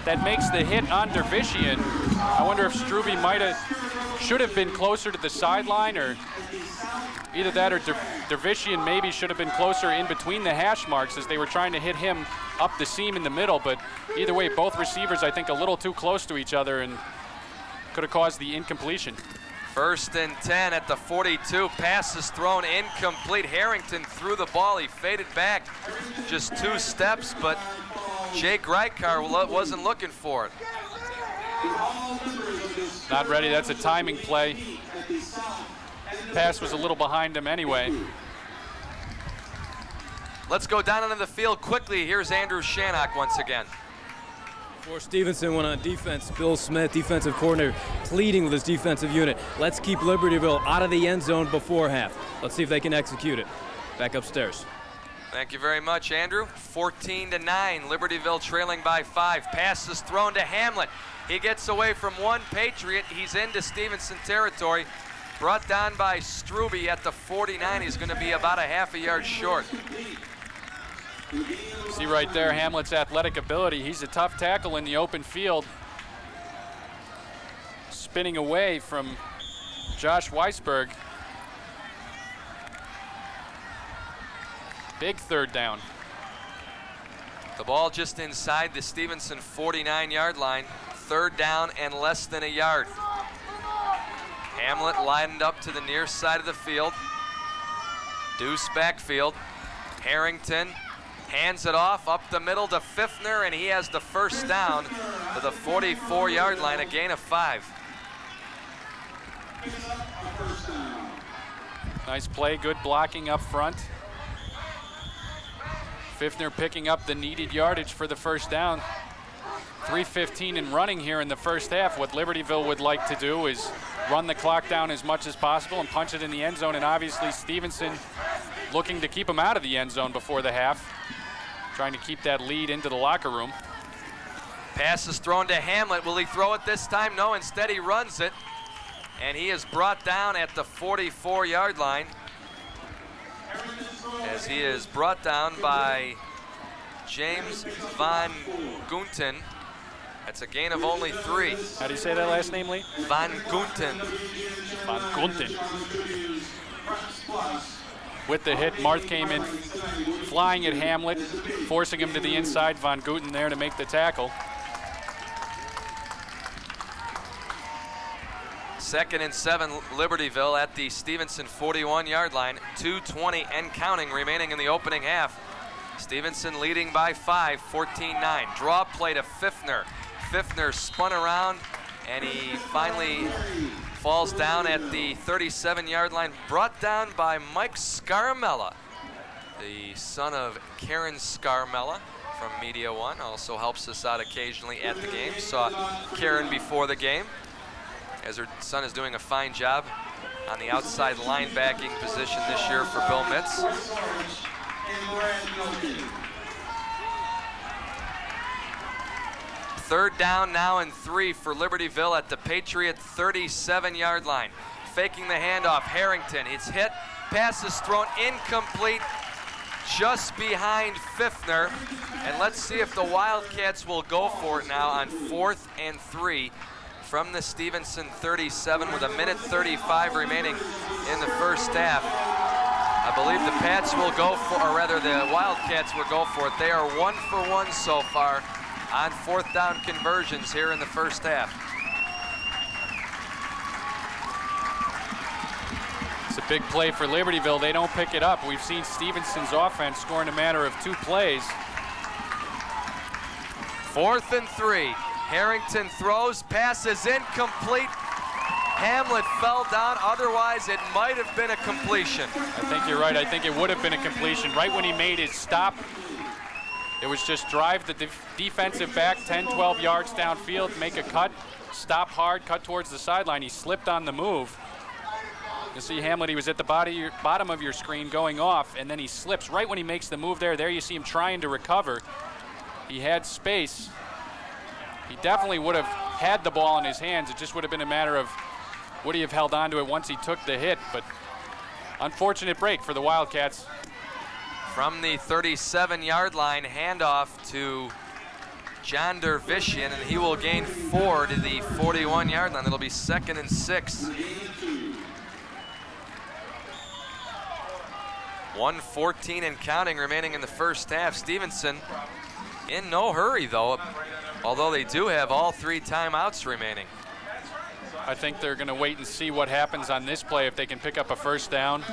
that makes the hit on Dervishian. I wonder if Struby should have been closer to the sideline, or either that or Dervishian maybe should have been closer in between the hash marks as they were trying to hit him up the seam in the middle. But either way, both receivers, I think, a little too close to each other and could have caused the incompletion.
1st and 10 at the 42. Pass is thrown incomplete. Harrington threw the ball. He faded back just 2 steps, but Jake Reikar wasn't looking for it.
Not ready. That's a timing play. Pass was a little behind him anyway.
Let's go down onto the field quickly. Here's Andrew Shannock once again.
For Stevenson went on defense. Bill Smith, defensive coordinator, pleading with his defensive unit. Let's keep Libertyville out of the end zone before half. Let's see if they can execute it. Back upstairs.
Thank you very much, Andrew. 14-9, Libertyville trailing by 5. Pass is thrown to Hamlet. He gets away from one Patriot. He's into Stevenson territory. Brought down by Struby at the 49. He's going to be about a half a yard short.
See right there Hamlet's athletic ability. He's a tough tackle in the open field. Spinning away from Josh Weisberg. Big 3rd down.
The ball just inside the Stevenson 49-yard line. 3rd down and less than a yard. Hamlet lined up to the near side of the field. Deuce backfield. Harrington hands it off up the middle to Pfiffner, and he has the first down to the 44-yard line, a gain of 5.
Nice play, good blocking up front. Pfiffner picking up the needed yardage for the first down. 3:15 in running here in the first half. What Libertyville would like to do is run the clock down as much as possible and punch it in the end zone. And obviously Stevenson looking to keep him out of the end zone before the half, trying to keep that lead into the locker room.
Pass is thrown to Hamlet. Will he throw it this time? No, instead he runs it. And he is brought down at the 44-yard line, as he is brought down by James Van Gunten. That's a gain of only 3.
How do you say that last name, Lee?
Van Gunten.
Van Gunten. With the hit, Marth came in flying at Hamlet, forcing him to the inside. Van Gunten there to make the tackle.
2nd and 7, Libertyville at the Stevenson 41-yard line. 2:20 and counting remaining in the opening half. Stevenson leading by 5, 14-9. Draw play to Pfiffner. Pfiffner spun around, and he finally falls down at the 37-yard line, brought down by Mike Scarmella, the son of Karen Scarmella from Media One. Also helps us out occasionally at the game. Saw Karen before the game, as her son is doing a fine job on the outside linebacking position this year for Bill Mitz. Third down now and 3 for Libertyville at the Patriot 37-yard line. Faking the handoff, Harrington. It's hit, pass is thrown incomplete, just behind Pfiffner. And let's see if the Wildcats will go for it now on 4th and 3 from the Stevenson 37 with 1:35 remaining in the first half. I believe the Pats will go for, or rather the Wildcats will go for it. They are 1 for 1 so far on 4th down conversions here in the first half.
It's a big play for Libertyville. They don't pick it up. We've seen Stevenson's offense score in a matter of 2 plays.
4th and 3. Harrington throws, pass is incomplete. Hamlet fell down, otherwise it might have been a completion.
I think you're right. I think it would have been a completion. Right when he made his stop, it was just drive the defensive back 10, 12 yards downfield, make a cut, stop hard, cut towards the sideline. He slipped on the move. You'll see Hamlet, he was at the bottom of your screen going off, and then he slips right when he makes the move there. There you see him trying to recover. He had space. He definitely would have had the ball in his hands. It just would have been a matter of would he have held on to it once he took the hit. But unfortunate break for the Wildcats.
From the 37-yard line, handoff to John Dervishian, and he will gain 4 to the 41-yard line. It'll be 2nd and 6. 1:14 and counting remaining in the first half. Stevenson in no hurry, though, although they do have all 3 timeouts remaining.
I think they're going to wait and see what happens on this play. If they can pick up a first down,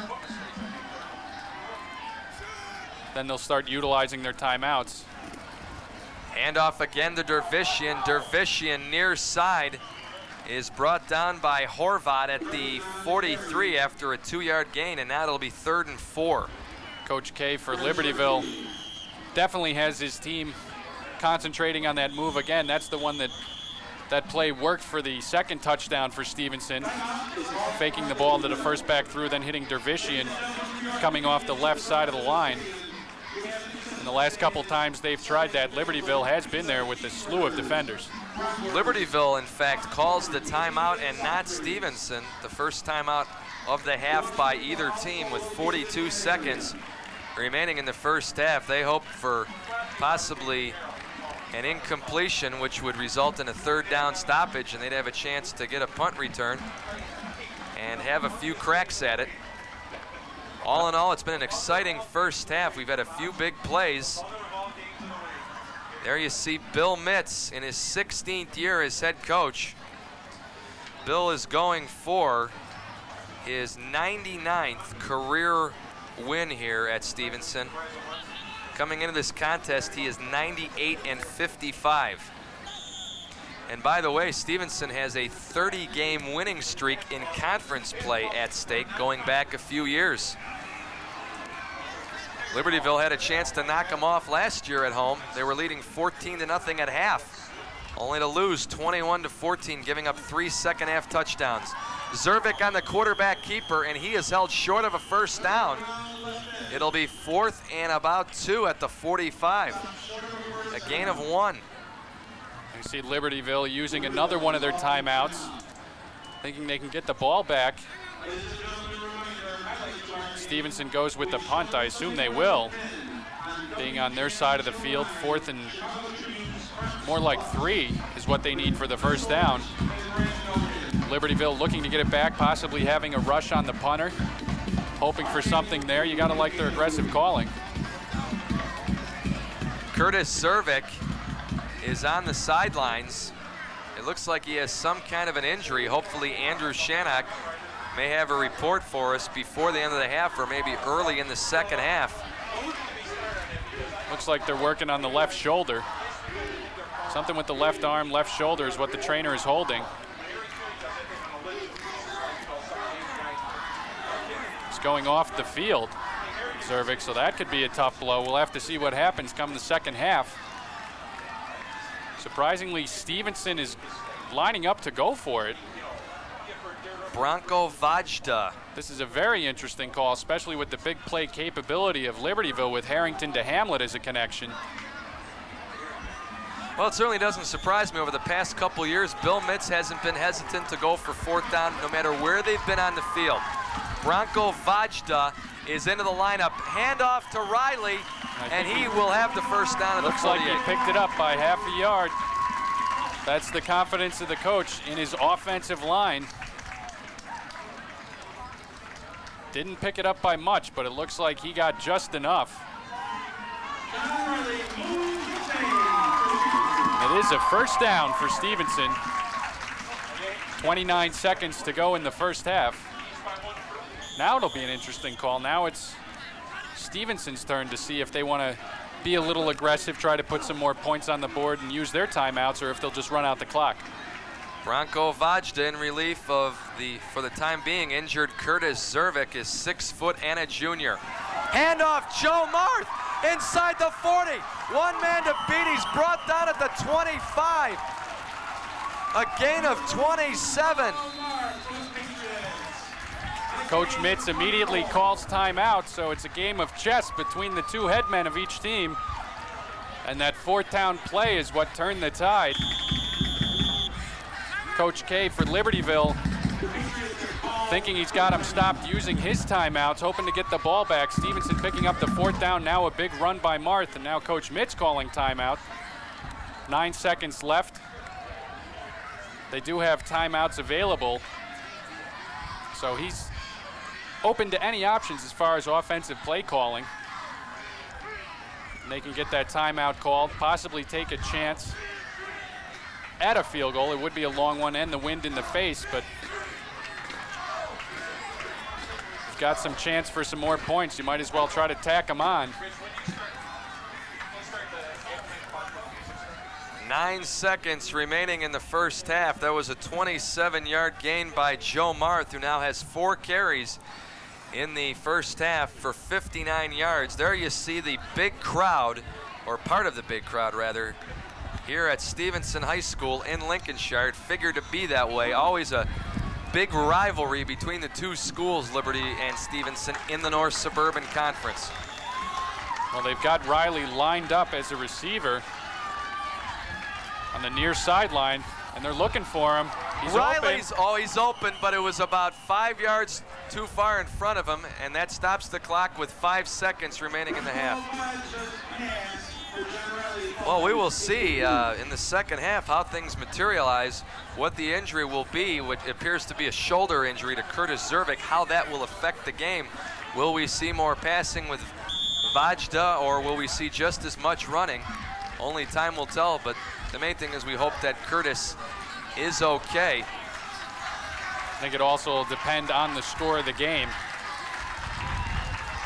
then they'll start utilizing their timeouts.
Handoff again to Dervishian. Dervishian near side is brought down by Horvath at the 43 after a 2-yard gain, and now it'll be 3rd and 4.
Coach K for Libertyville definitely has his team concentrating on that move again. That's the one that play worked for the 2nd touchdown for Stevenson, faking the ball to the first back through, then hitting Dervishian coming off the left side of the line. And the last couple times they've tried that, Libertyville has been there with a slew of defenders.
Libertyville, in fact, calls the timeout and not Stevenson. The first timeout of the half by either team with 42 seconds remaining in the first half. They hope for possibly an incompletion, which would result in a 3rd down stoppage, and they'd have a chance to get a punt return and have a few cracks at it. All in all, it's been an exciting first half. We've had a few big plays. There you see Bill Mitz in his 16th year as head coach. Bill is going for his 99th career win here at Stevenson. Coming into this contest, he is 98-55. And by the way, Stevenson has a 30-game winning streak in conference play at stake going back a few years. Libertyville had a chance to knock them off last year at home. They were leading 14-0 at half, only to lose 21-14, giving up 3 second-half touchdowns. Zervik on the quarterback keeper, and he is held short of a first down. It'll be 4th and about 2 at the 45. A gain of 1.
You see Libertyville using another one of their timeouts, thinking they can get the ball back. Stevenson goes with the punt. I assume they will, being on their side of the field. 4th and more like 3 is what they need for the first down. Libertyville looking to get it back, possibly having a rush on the punter, hoping for something there. You got to like their aggressive calling.
Curtis Zervik is on the sidelines. It looks like he has some kind of an injury. Hopefully Andrew Shannock may have a report for us before the end of the half or maybe early in the second half.
Looks like they're working on the left shoulder. Something with the left arm, left shoulder is what the trainer is holding. He's going off the field, Zervik, so that could be a tough blow. We'll have to see what happens come the second half. Surprisingly, Stevenson is lining up to go for it.
Branko Vajda.
This is a very interesting call, especially with the big play capability of Libertyville with Harrington to Hamlet as a connection.
Well, it certainly doesn't surprise me. Over the past couple years, Bill Mitz hasn't been hesitant to go for 4th down no matter where they've been on the field. Branko Vajda is into the lineup. Handoff to Riley, and he will have the first down at the 48.
Looks like he picked it up by half a yard. That's the confidence of the coach in his offensive line. Didn't pick it up by much, but it looks like he got just enough. It is a first down for Stevenson. 29 seconds to go in the first half. Now it'll be an interesting call. Now it's Stevenson's turn to see if they want to be a little aggressive, try to put some more points on the board and use their timeouts, or if they'll just run out the clock.
Branko Vajda in relief of the, for the time being, injured Curtis Zervik, is 6 foot and a junior. Handoff, Joe Marth inside the 40. One man to beat, he's brought down at the 25. A gain of 27.
Coach Mitz immediately calls timeout, so it's a game of chess between the two headmen of each team. And that 4th down play is what turned the tide. Coach K for Libertyville thinking he's got him stopped using his timeouts, hoping to get the ball back. Stevenson picking up the 4th down, now a big run by Marth, and now Coach Mitz calling timeout. 9 seconds left. They do have timeouts available, so he's open to any options as far as offensive play calling. And they can get that timeout called, possibly take a chance at a field goal. It would be a long one and the wind in the face, but you've got some chance for some more points. You might as well try to tack them on.
9 seconds remaining in the first half. That was a 27-yard gain by Joe Marth, who now has 4 carries in the first half for 59 yards. There you see the big crowd, or part of the big crowd rather, here at Stevenson High School in Lincolnshire. It figured to be that way. Always a big rivalry between the two schools, Liberty and Stevenson, in the North Suburban Conference.
Well, they've got Riley lined up as a receiver on the near sideline, and they're looking for him. He's
Riley's,
open.
he's open, but it was about 5 yards too far in front of him, and that stops the clock with 5 seconds remaining in the half. Well, we will see in the second half how things materialize, what the injury will be, what appears to be a shoulder injury to Curtis Zervik, how that will affect the game. Will we see more passing with Vajda, or will we see just as much running? Only time will tell, but the main thing is we hope that Curtis is okay.
I think it also will depend on the score of the game,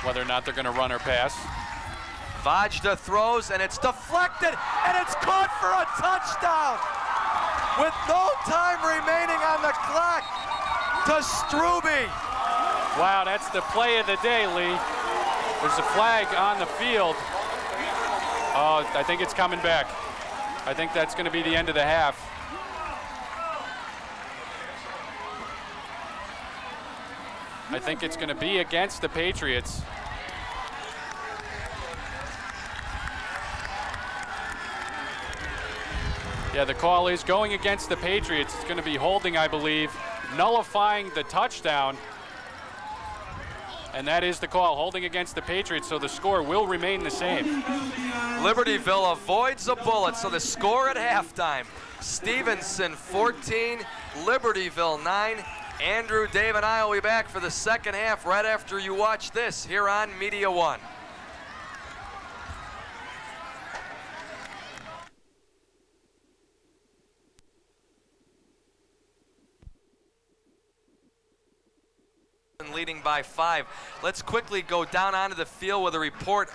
whether or not they're going to run or pass.
Vajda throws, and it's deflected, and it's caught for a touchdown with no time remaining on the clock to Struby.
Wow, that's the play of the day, Lee. There's a flag on the field. Oh, I think it's coming back. I think that's going to be the end of the half. I think it's going to be against the Patriots. Yeah, the call is going against the Patriots. It's going to be holding, I believe, nullifying the touchdown. And that is the call, holding against the Patriots, so the score will remain the same.
Libertyville avoids a bullet, so the score at halftime, Stevenson 14, Libertyville 9. Andrew, Dave, and I will be back for the second half right after you watch this here on Media One. Leading by 5. Let's quickly go down onto the field with a report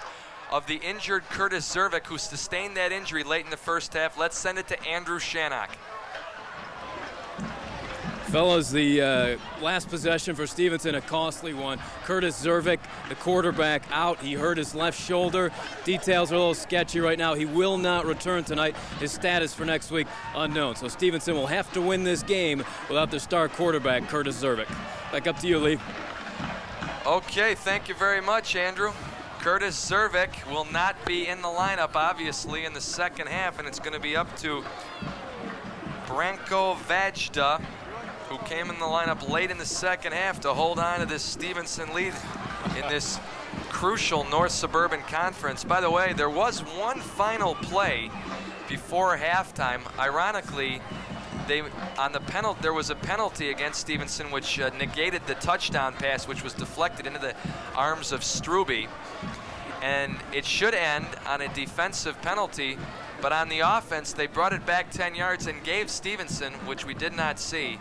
of the injured Curtis Zervik, who sustained that injury late in the first half. Let's send it to Andrew Shannock.
Fellas, the last possession for Stevenson, a costly one. Curtis Zervik, the quarterback, out. He hurt his left shoulder. Details are a little sketchy right now. He will not return tonight. His status for next week, unknown. So Stevenson will have to win this game without their star quarterback, Curtis Zervik. Back up to you, Lee.
Okay, thank you very much, Andrew. Curtis Zervik will not be in the lineup, obviously, in the second half, and it's going to be up to Branko Vajda, who came in the lineup late in the second half to hold on to this Stevenson lead in this crucial North Suburban Conference. By the way, there was one final play before halftime. Ironically, there was a penalty against Stevenson which negated the touchdown pass, which was deflected into the arms of Struby. And it should end on a defensive penalty, but on the offense, they brought it back 10 yards and gave Stevenson, which we did not see,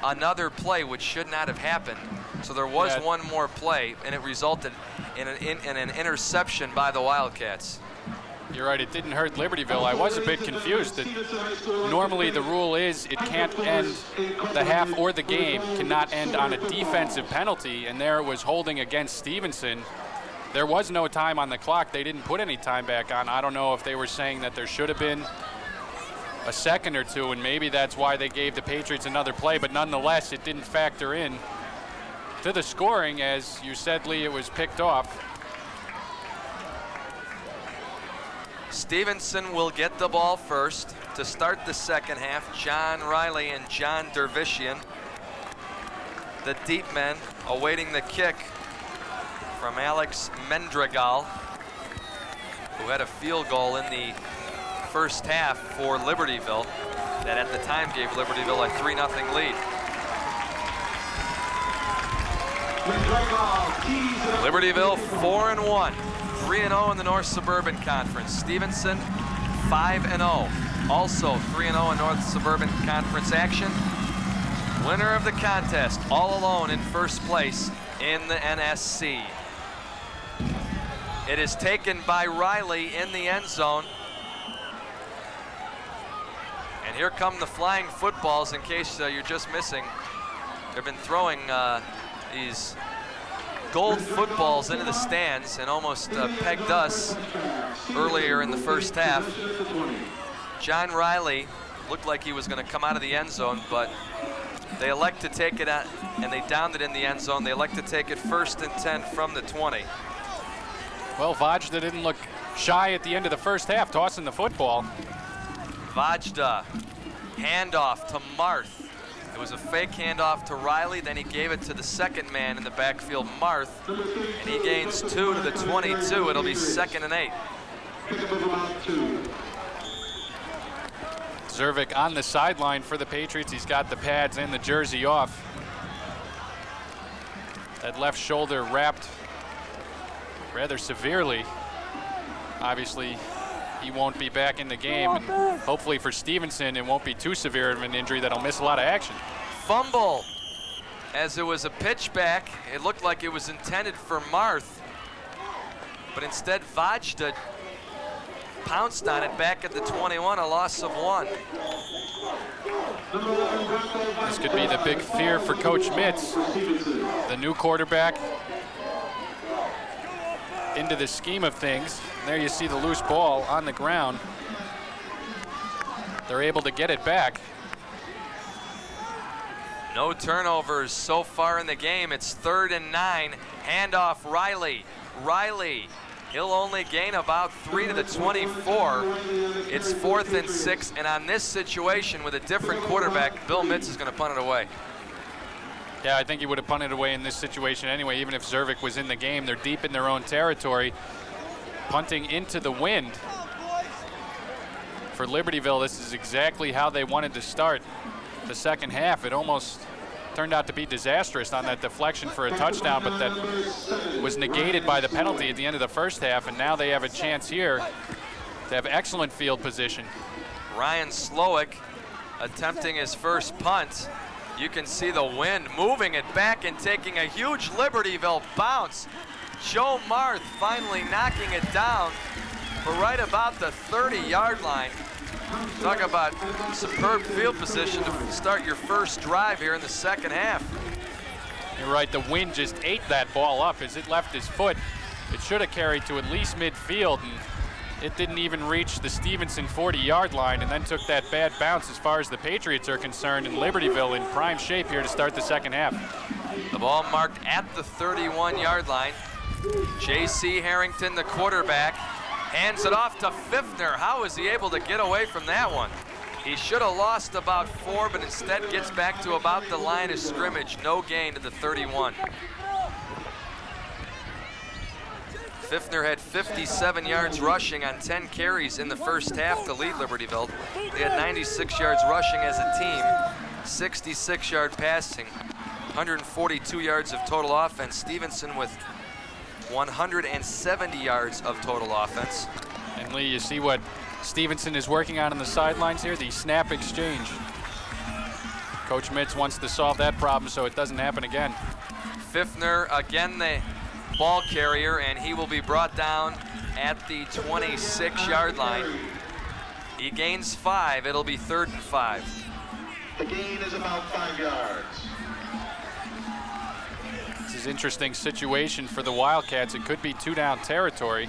another play which should not have happened. So there was one more play, and it resulted in an interception by the Wildcats.
You're right, it didn't hurt Libertyville. I was a bit confused that normally the rule is it can't end the half or the game, cannot end on a defensive penalty, and there it was holding against Stevenson. There was no time on the clock. They didn't put any time back on. I don't know if they were saying that there should have been a second or two, and maybe that's why they gave the Patriots another play, but nonetheless, it didn't factor in to the scoring. As you said, Lee, it was picked off.
Stevenson will get the ball first to start the second half. John Riley and John Dervishian, the deep men, awaiting the kick from Alex Mendragal, who had a field goal in the first half for Libertyville that at the time gave Libertyville a 3-0 lead. Libertyville 4-1. 3-0 in the North Suburban Conference. Stevenson 5-0. Also 3-0 in North Suburban Conference action. Winner of the contest, all alone in first place in the NSC. It is taken by Riley in the end zone. And here come the flying footballs, in case you're just missing. They've been throwing these gold footballs into the stands and almost pegged us earlier in the first half. John Riley looked like he was going to come out of the end zone, but they elect to take it out, and they downed it in the end zone. They elect to take it 1st and 10 from the 20.
Well, Vajda didn't look shy at the end of the first half, tossing the football.
Vajda, handoff to Marth. It was a fake handoff to Riley, then he gave it to the second man in the backfield, Marth, and he gains 2 to the 22. It'll be 2nd and 8.
Zervik on the sideline for the Patriots. He's got the pads and the jersey off. That left shoulder wrapped rather severely. Obviously, he won't be back in the game. And hopefully for Stevenson, it won't be too severe of an injury that'll miss a lot of action.
Fumble. As it was a pitch back, it looked like it was intended for Marth, but instead Vajda pounced on it back at the 21, a loss of 1.
This could be the big fear for Coach Mitz, the new quarterback into the scheme of things. There you see the loose ball on the ground. They're able to get it back.
No turnovers so far in the game. It's 3rd and 9. Handoff Riley. Riley, he'll only gain about 3 to the 24. It's 4th and 6, and on this situation with a different quarterback, Bill Mitz is going to punt it away.
Yeah, I think he would have punted away in this situation anyway, even if Zervik was in the game. They're deep in their own territory. Punting into the wind. For Libertyville, this is exactly how they wanted to start the second half. It almost turned out to be disastrous on that deflection for a touchdown, but that was negated by the penalty at the end of the first half, and now they have a chance here to have excellent field position.
Ryan Slowick attempting his first punt. You can see the wind moving it back and taking a huge Libertyville bounce. Joe Marth finally knocking it down for right about the 30-yard line. Talk about superb field position to start your first drive here in the second half.
You're right, the wind just ate that ball up as it left his foot. It should have carried to at least midfield, and it didn't even reach the Stevenson 40-yard line, and then took that bad bounce as far as the Patriots are concerned, and Libertyville in prime shape here to start the second half.
The ball marked at the 31-yard line. J.C. Harrington, the quarterback, hands it off to Pfiffner. How is he able to get away from that one? He should have lost about 4, but instead gets back to about the line of scrimmage. No gain to the 31. Pfiffner had 57 yards rushing on 10 carries in the first half to lead Libertyville. They had 96 yards rushing as a team, 66-yard passing, 142 yards of total offense. Stevenson with 170 yards of total offense.
And Lee, you see what Stevenson is working on the sidelines here, the snap exchange. Coach Mitz wants to solve that problem so it doesn't happen again.
Pfiffner, again the ball carrier, and he will be brought down at the 26-yard line. He gains 5. It'll be 3rd and 5.
The gain is about 5 yards.
This is an interesting situation for the Wildcats. It could be 2-down territory.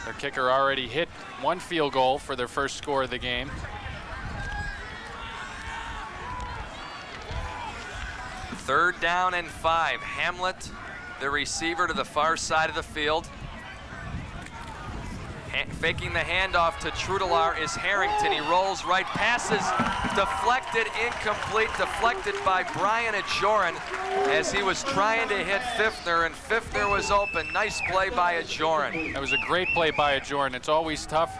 Their kicker already hit 1 field goal for their first score of the game.
Third down and 5. Hamlet, the receiver, to the far side of the field. Faking the handoff to Trudelar is Harrington. He rolls right, passes, deflected, incomplete, deflected by Brian Ajoran as he was trying to hit Pfiffner, and Pfiffner was open. Nice play by Ajoran.
That was a great play by Ajoran. It's always tough.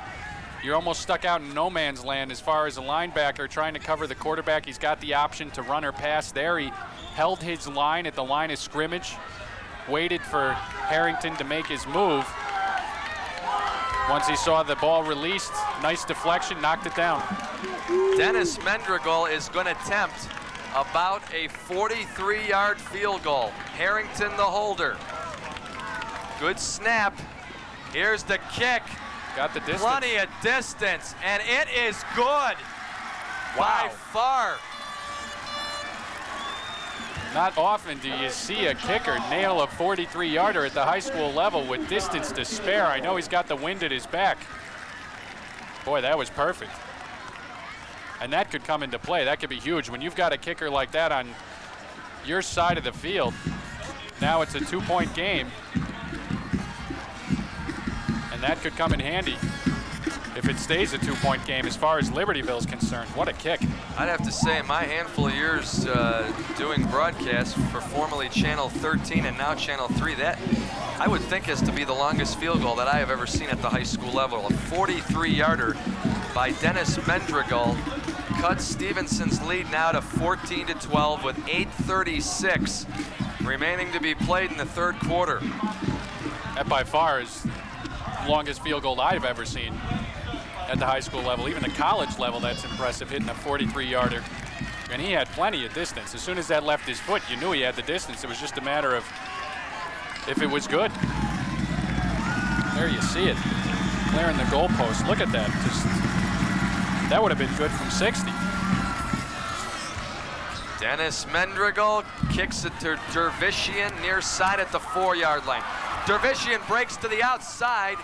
You're almost stuck out in no man's land as far as a linebacker trying to cover the quarterback. He's got the option to run or pass there. He held his line at the line of scrimmage, waited for Harrington to make his move. Once he saw the ball released, nice deflection, knocked it down.
Dennis Mendrigal is going to attempt about a 43-yard field goal. Harrington, the holder. Good snap. Here's the kick.
Got the distance.
Plenty of distance, and it is good. By far.
Not often do you see a kicker nail a 43-yarder at the high school level with distance to spare. I know he's got the wind at his back. Boy, that was perfect. And that could come into play. That could be huge. When you've got a kicker like that on your side of the field, now it's a 2-point game. And that could come in handy if it stays a 2-point game as far as Libertyville is concerned. What a kick.
I'd have to say in my handful of years doing broadcasts for formerly Channel 13 and now Channel 3, that I would think has to be the longest field goal that I have ever seen at the high school level. A 43-yarder by Dennis Mendrigal cuts Stevenson's lead now to 14-12 with 8:36 remaining to be played in the third quarter.
That by far is the longest field goal I've ever seen at the high school level. Even the college level, that's impressive, hitting a 43-yarder. And he had plenty of distance. As soon as that left his foot, you knew he had the distance. It was just a matter of if it was good. There you see it, clearing the goalpost. Look at that. That would have been good from 60.
Dennis Mendrigal kicks it to Dervishian near side at the 4-yard line. Dervishian breaks to the outside,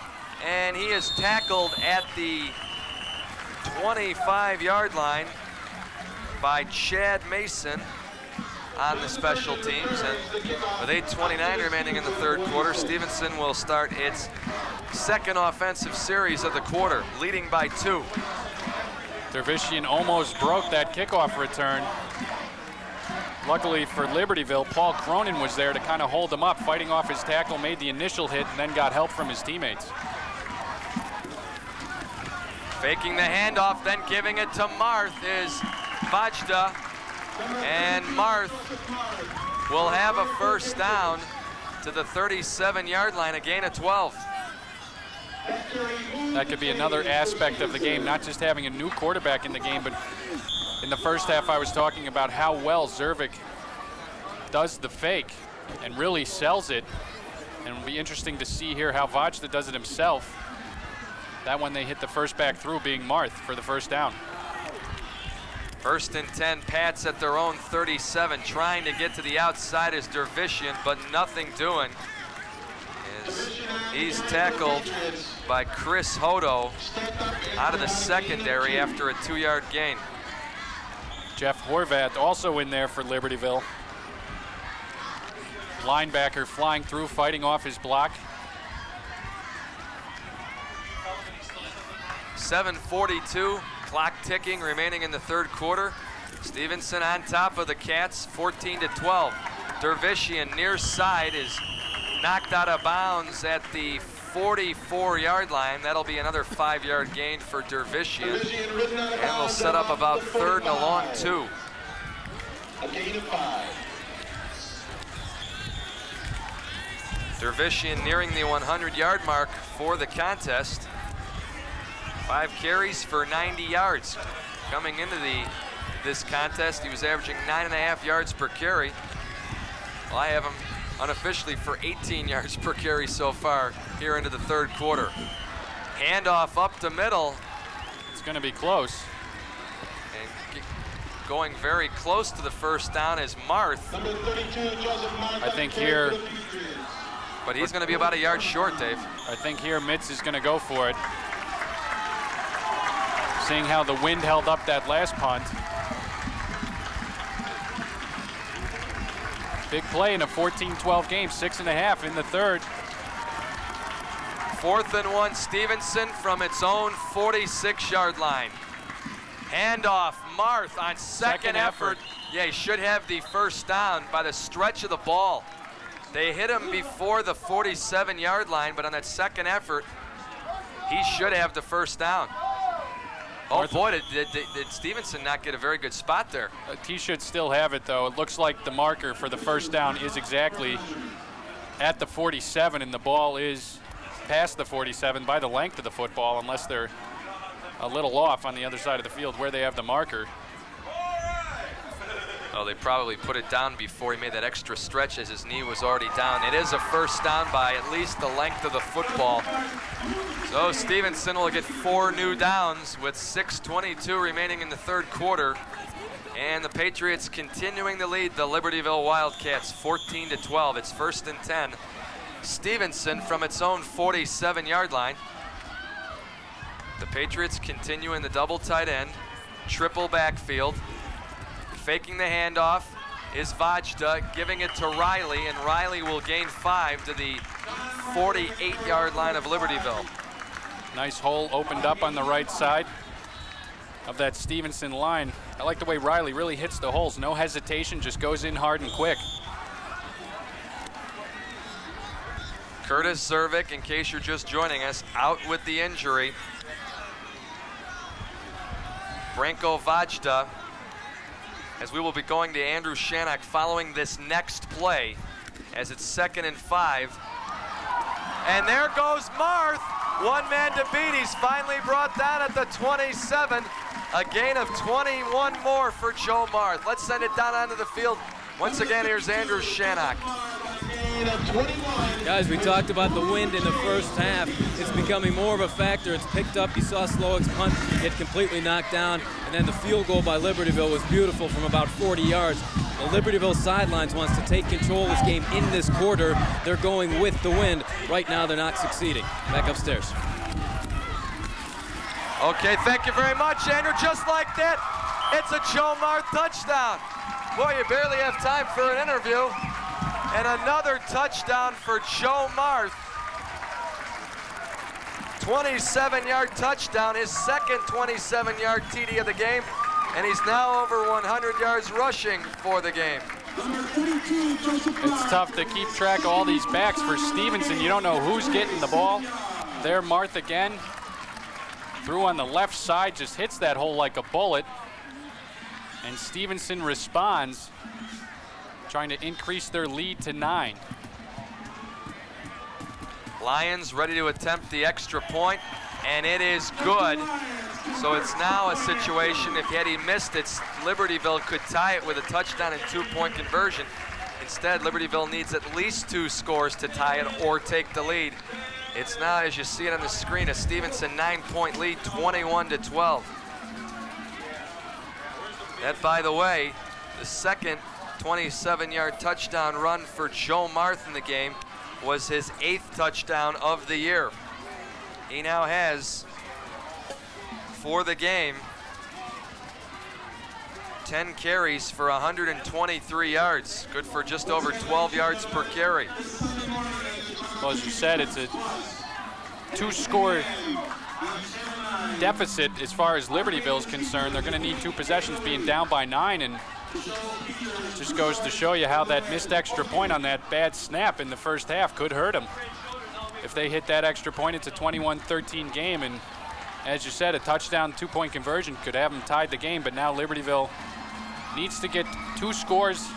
and he is tackled at the 25-yard line. by Chad Mason on the special teams. And with 8:29 remaining in the third quarter, Stevenson will start its second offensive series of the quarter, leading by 2.
Dervishian almost broke that kickoff return. Luckily for Libertyville, Paul Cronin was there to kind of hold him up, fighting off his tackle, made the initial hit, and then got help from his teammates.
Faking the handoff, then giving it to Marth is Vajda. And Marth will have a first down to the 37-yard line, a gain of 12.
That could be another aspect of the game, not just having a new quarterback in the game, but in the first half I was talking about how well Zervik does the fake and really sells it. And it'll be interesting to see here how Vajda does it himself. That one they hit the first back through, being Marth for the first down.
1st and 10, Pats at their own 37, trying to get to the outside is Dervishian, but nothing doing. He's tackled by Chris Hodo out of the secondary after a 2-yard gain.
Jeff Horvath also in there for Libertyville. Linebacker flying through, fighting off his block.
7:42, clock ticking remaining in the third quarter. Stevenson on top of the Cats, 14-12. Dervishian near side is knocked out of bounds at the 44-yard line. That'll be another 5-yard gain for Dervishian. And we'll set up about 3rd and a long 2.
A gain of 5.
Dervishian nearing the 100-yard mark for the contest. 5 carries for 90 yards. Coming into this contest, he was averaging 9.5 yards per carry. Well, I have him unofficially for 18 yards per carry so far here into the third quarter. Handoff up the middle.
It's going to be close.
And going very close to the first down is Marth.
Number 32, Joseph Marth.
I think here,
but he's going to be about a yard short, Dave.
I think here Mitz is going to go for it. Seeing how the wind held up that last punt. Big play in a 14-12 game, 6.5 in the third.
4th and 1, Stevenson from its own 46-yard line. Handoff, Marth on second effort. Yeah, he should have the first down by the stretch of the ball. They hit him before the 47-yard line, but on that second effort, he should have the first down. Oh boy, did Stevenson not get a very good spot there.
He should still have it, though. It looks like the marker for the first down is exactly at the 47, and the ball is past the 47 by the length of the football, unless they're a little off on the other side of the field where they have the marker.
Oh, they probably put it down before he made that extra stretch as his knee was already down. It is a first down by at least the length of the football. So Stevenson will get 4 new downs with 6:22 remaining in the third quarter. And the Patriots continuing to lead the Libertyville Wildcats 14-12. It's 1st and 10. Stevenson from its own 47-yard line. The Patriots continue in the double tight end, triple backfield. Faking the handoff is Vajda, giving it to Riley, and Riley will gain 5 to the 48-yard line of Libertyville.
Nice hole opened up on the right side of that Stevenson line. I like the way Riley really hits the holes. No hesitation, just goes in hard and quick.
Curtis Zervik, in case you're just joining us, out with the injury. Branko Vajda, as we will be going to Andrew Shannock following this next play, as it's 2nd and 5. And there goes Marth. One man to beat. He's finally brought down at the 27. A gain of 21 more for Joe Marth. Let's send it down onto the field. Once again, here's Andrew Shannock.
Guys, we talked about the wind in the first half. It's becoming more of a factor. It's picked up. You saw Slowick's punt get completely knocked down. And then the field goal by Libertyville was beautiful from about 40 yards. The Libertyville sidelines wants to take control of this game in this quarter. They're going with the wind. Right now, they're not succeeding. Back upstairs.
Okay, thank you very much, Andrew. Just like that, It's a Joe Marth touchdown. Boy, you barely have time for an interview. And another touchdown for Joe Marth. 27-yard touchdown, his second 27-yard TD of the game, and he's now over 100 yards rushing for the game.
It's tough to keep track of all these backs for Stevenson. You don't know who's getting the ball. There, Marth again. Threw on the left side, just hits that hole like a bullet. And Stevenson responds, trying to increase their lead to 9.
Lions ready to attempt the extra point, and it is good. So it's now a situation, if had he missed it, Libertyville could tie it with a touchdown and 2-point conversion. Instead, Libertyville needs at least 2 scores to tie it or take the lead. It's now, as you see it on the screen, a Stevenson 9-point lead, 21-12. That, by the way, the second 27-yard touchdown run for Joe Marth in the game was his 8th touchdown of the year. He now has, for the game, 10 carries for 123 yards. Good for just over 12 yards per carry.
Well, as you said, it's a 2-score deficit as far as Libertyville is concerned. They're going to need 2 possessions, being down by 9, and just goes to show you how that missed extra point on that bad snap in the first half could hurt them. If they hit that extra point, it's a 21-13 game, and as you said, a touchdown, 2-point conversion could have them tied the game, but now Libertyville needs to get 2 scores,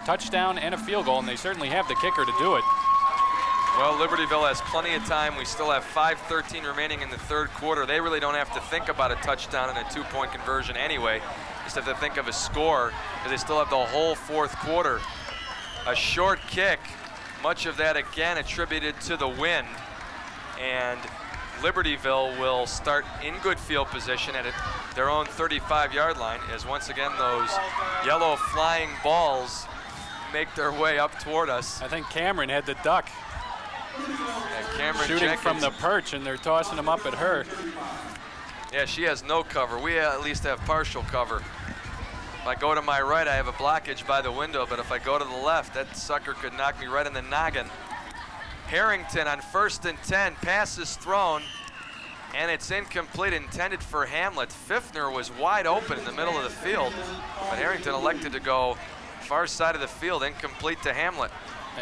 touchdown and a field goal, and they certainly have the kicker to do it.
Well, Libertyville has plenty of time. We still have 5:13 remaining in the third quarter. They really don't have to think about a touchdown and a 2-point conversion anyway. Just have to think of a score, because they still have the whole fourth quarter. A short kick, much of that again attributed to the wind. And Libertyville will start in good field position at their own 35-yard line, as once again those yellow flying balls make their way up toward us.
I think Cameron had the duck.
Cameron
shooting
Jenkins
from the perch, and they're tossing them up at her.
Yeah, she has no cover. We at least have partial cover. If I go to my right, I have a blockage by the window, but if I go to the left, that sucker could knock me right in the noggin. Harrington on 1st and 10, pass is thrown, and it's incomplete, intended for Hamlet. Pfiffner was wide open in the middle of the field, but Harrington elected to go far side of the field, incomplete to Hamlet.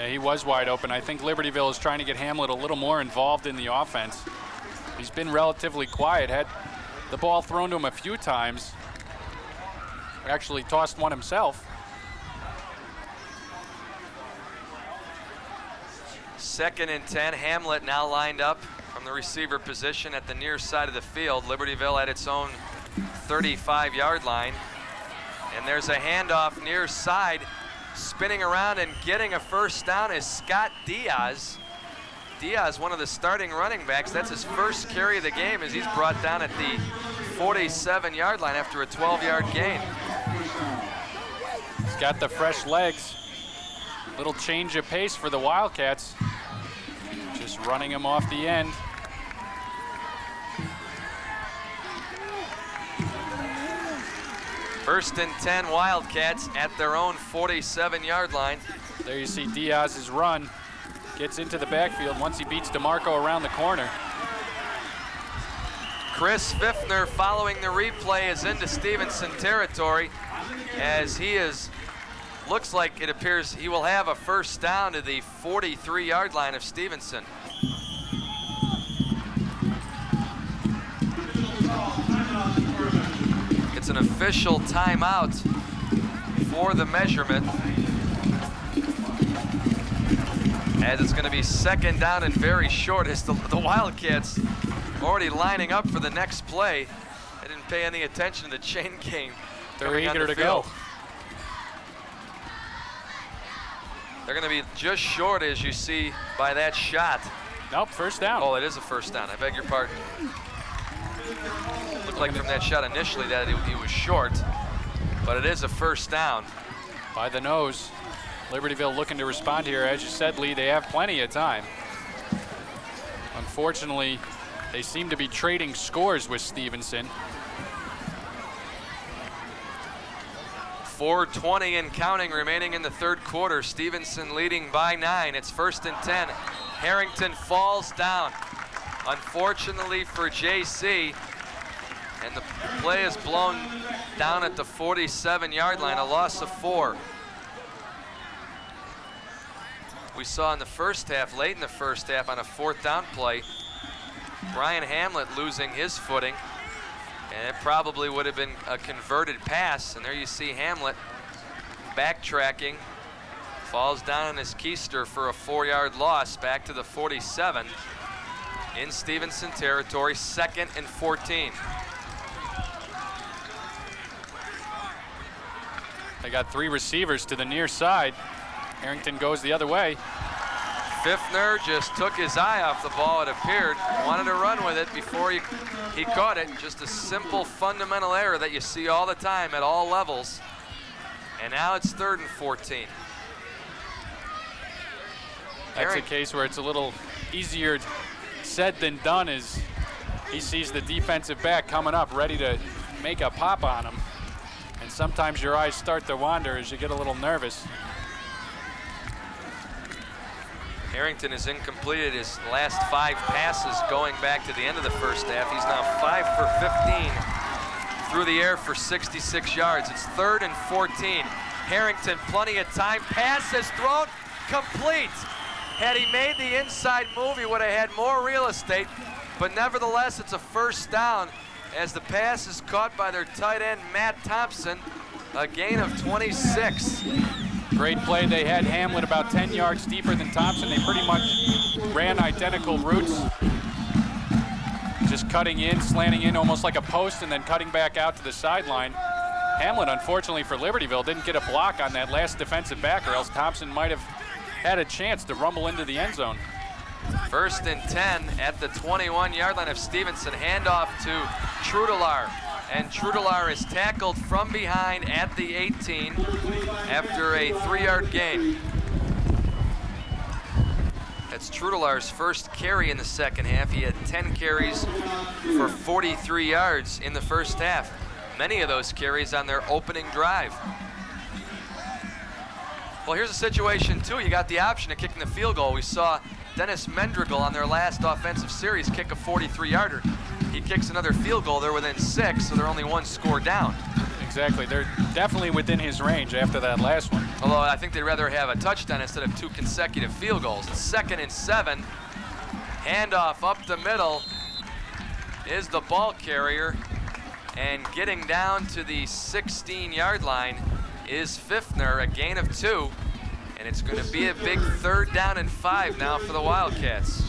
He was wide open. I think Libertyville is trying to get Hamlet a little more involved in the offense. He's been relatively quiet, had the ball thrown to him a few times. Actually tossed one himself.
2nd and 10, Hamlet now lined up from the receiver position at the near side of the field. Libertyville at its own 35-yard line. And there's a handoff near side. Spinning around and getting a first down is Scott Diaz. Diaz, one of the starting running backs. That's his first carry of the game as he's brought down at the 47-yard line after a 12-yard gain.
He's got the fresh legs. Little change of pace for the Wildcats. Just running him off the end.
First and 10, Wildcats at their own 47-yard line.
There you see Diaz's run. Gets into the backfield once he beats DeMarco around the corner.
Chris Pfiffner, following the replay, is into Stevenson territory as he is, looks like it appears he will have a first down to the 43-yard line of Stevenson. It's an official timeout for the measurement, as it's going to be 2nd down and very short as the Wildcats already lining up for the next play. They didn't pay any attention to the chain game.
They're eager to go.
They're going to be just short, as you see by that shot.
Nope, first down.
Oh, it is a first down. I beg your pardon. Looked like from that shot initially that he was short, but it is a first down.
By the nose. Libertyville looking to respond here. As you said, Lee, they have plenty of time. Unfortunately, they seem to be trading scores with Stevenson.
4:20 and counting remaining in the third quarter. Stevenson leading by 9. It's 1st and 10. Harrington falls down. Unfortunately for JC, and the play is blown down at the 47-yard line, a loss of 4. We saw in the first half, late in the first half, on a 4th down play, Brian Hamlet losing his footing, and it probably would have been a converted pass. And there you see Hamlet backtracking, falls down on his keister for a 4-yard loss back to the 47 in Stevenson territory, 2nd and 14.
They got 3 receivers to the near side. Harrington goes the other way.
Pfiffner just took his eye off the ball, it appeared. Wanted to run with it before he caught it. Just a simple fundamental error that you see all the time at all levels. And now it's 3rd and 14.
That's a case where it's a little easier said than done, as he sees the defensive back coming up ready to make a pop on him. And sometimes your eyes start to wander as you get a little nervous.
Harrington has incompleted his last 5 passes going back to the end of the first half. He's now 5 for 15 through the air for 66 yards. It's 3rd and 14. Harrington, plenty of time. Pass is thrown, complete. Had he made the inside move, he would have had more real estate, but nevertheless, it's a 1st down as the pass is caught by their tight end, Matt Thompson, a gain of 26.
Great play. They had Hamlet about 10 yards deeper than Thompson. They pretty much ran identical routes. Just cutting in, slanting in almost like a post, and then cutting back out to the sideline. Hamlet, unfortunately for Libertyville, didn't get a block on that last defensive back, or else Thompson might have had a chance to rumble into the end zone.
1st and 10 at the 21-yard line of Stevenson. Handoff to Trudelar. And Trudelar is tackled from behind at the 18 after a 3-yard gain. That's Trudelar's first carry in the second half. He had 10 carries for 43 yards in the first half. Many of those carries on their opening drive. Well, here's a situation, too. You got the option of kicking the field goal. We saw Dennis Mendrigal on their last offensive series kick a 43-yarder. He kicks another field goal. They're within 6, so they're only 1 score down.
Exactly. They're definitely within his range after that last one.
Although I think they'd rather have a touchdown instead of 2 consecutive field goals. It's 2nd and 7. Handoff up the middle is the ball carrier. And getting down to the 16-yard line is Pfiffner, a gain of 2. And it's going to be a big 3rd down and 5 now for the Wildcats.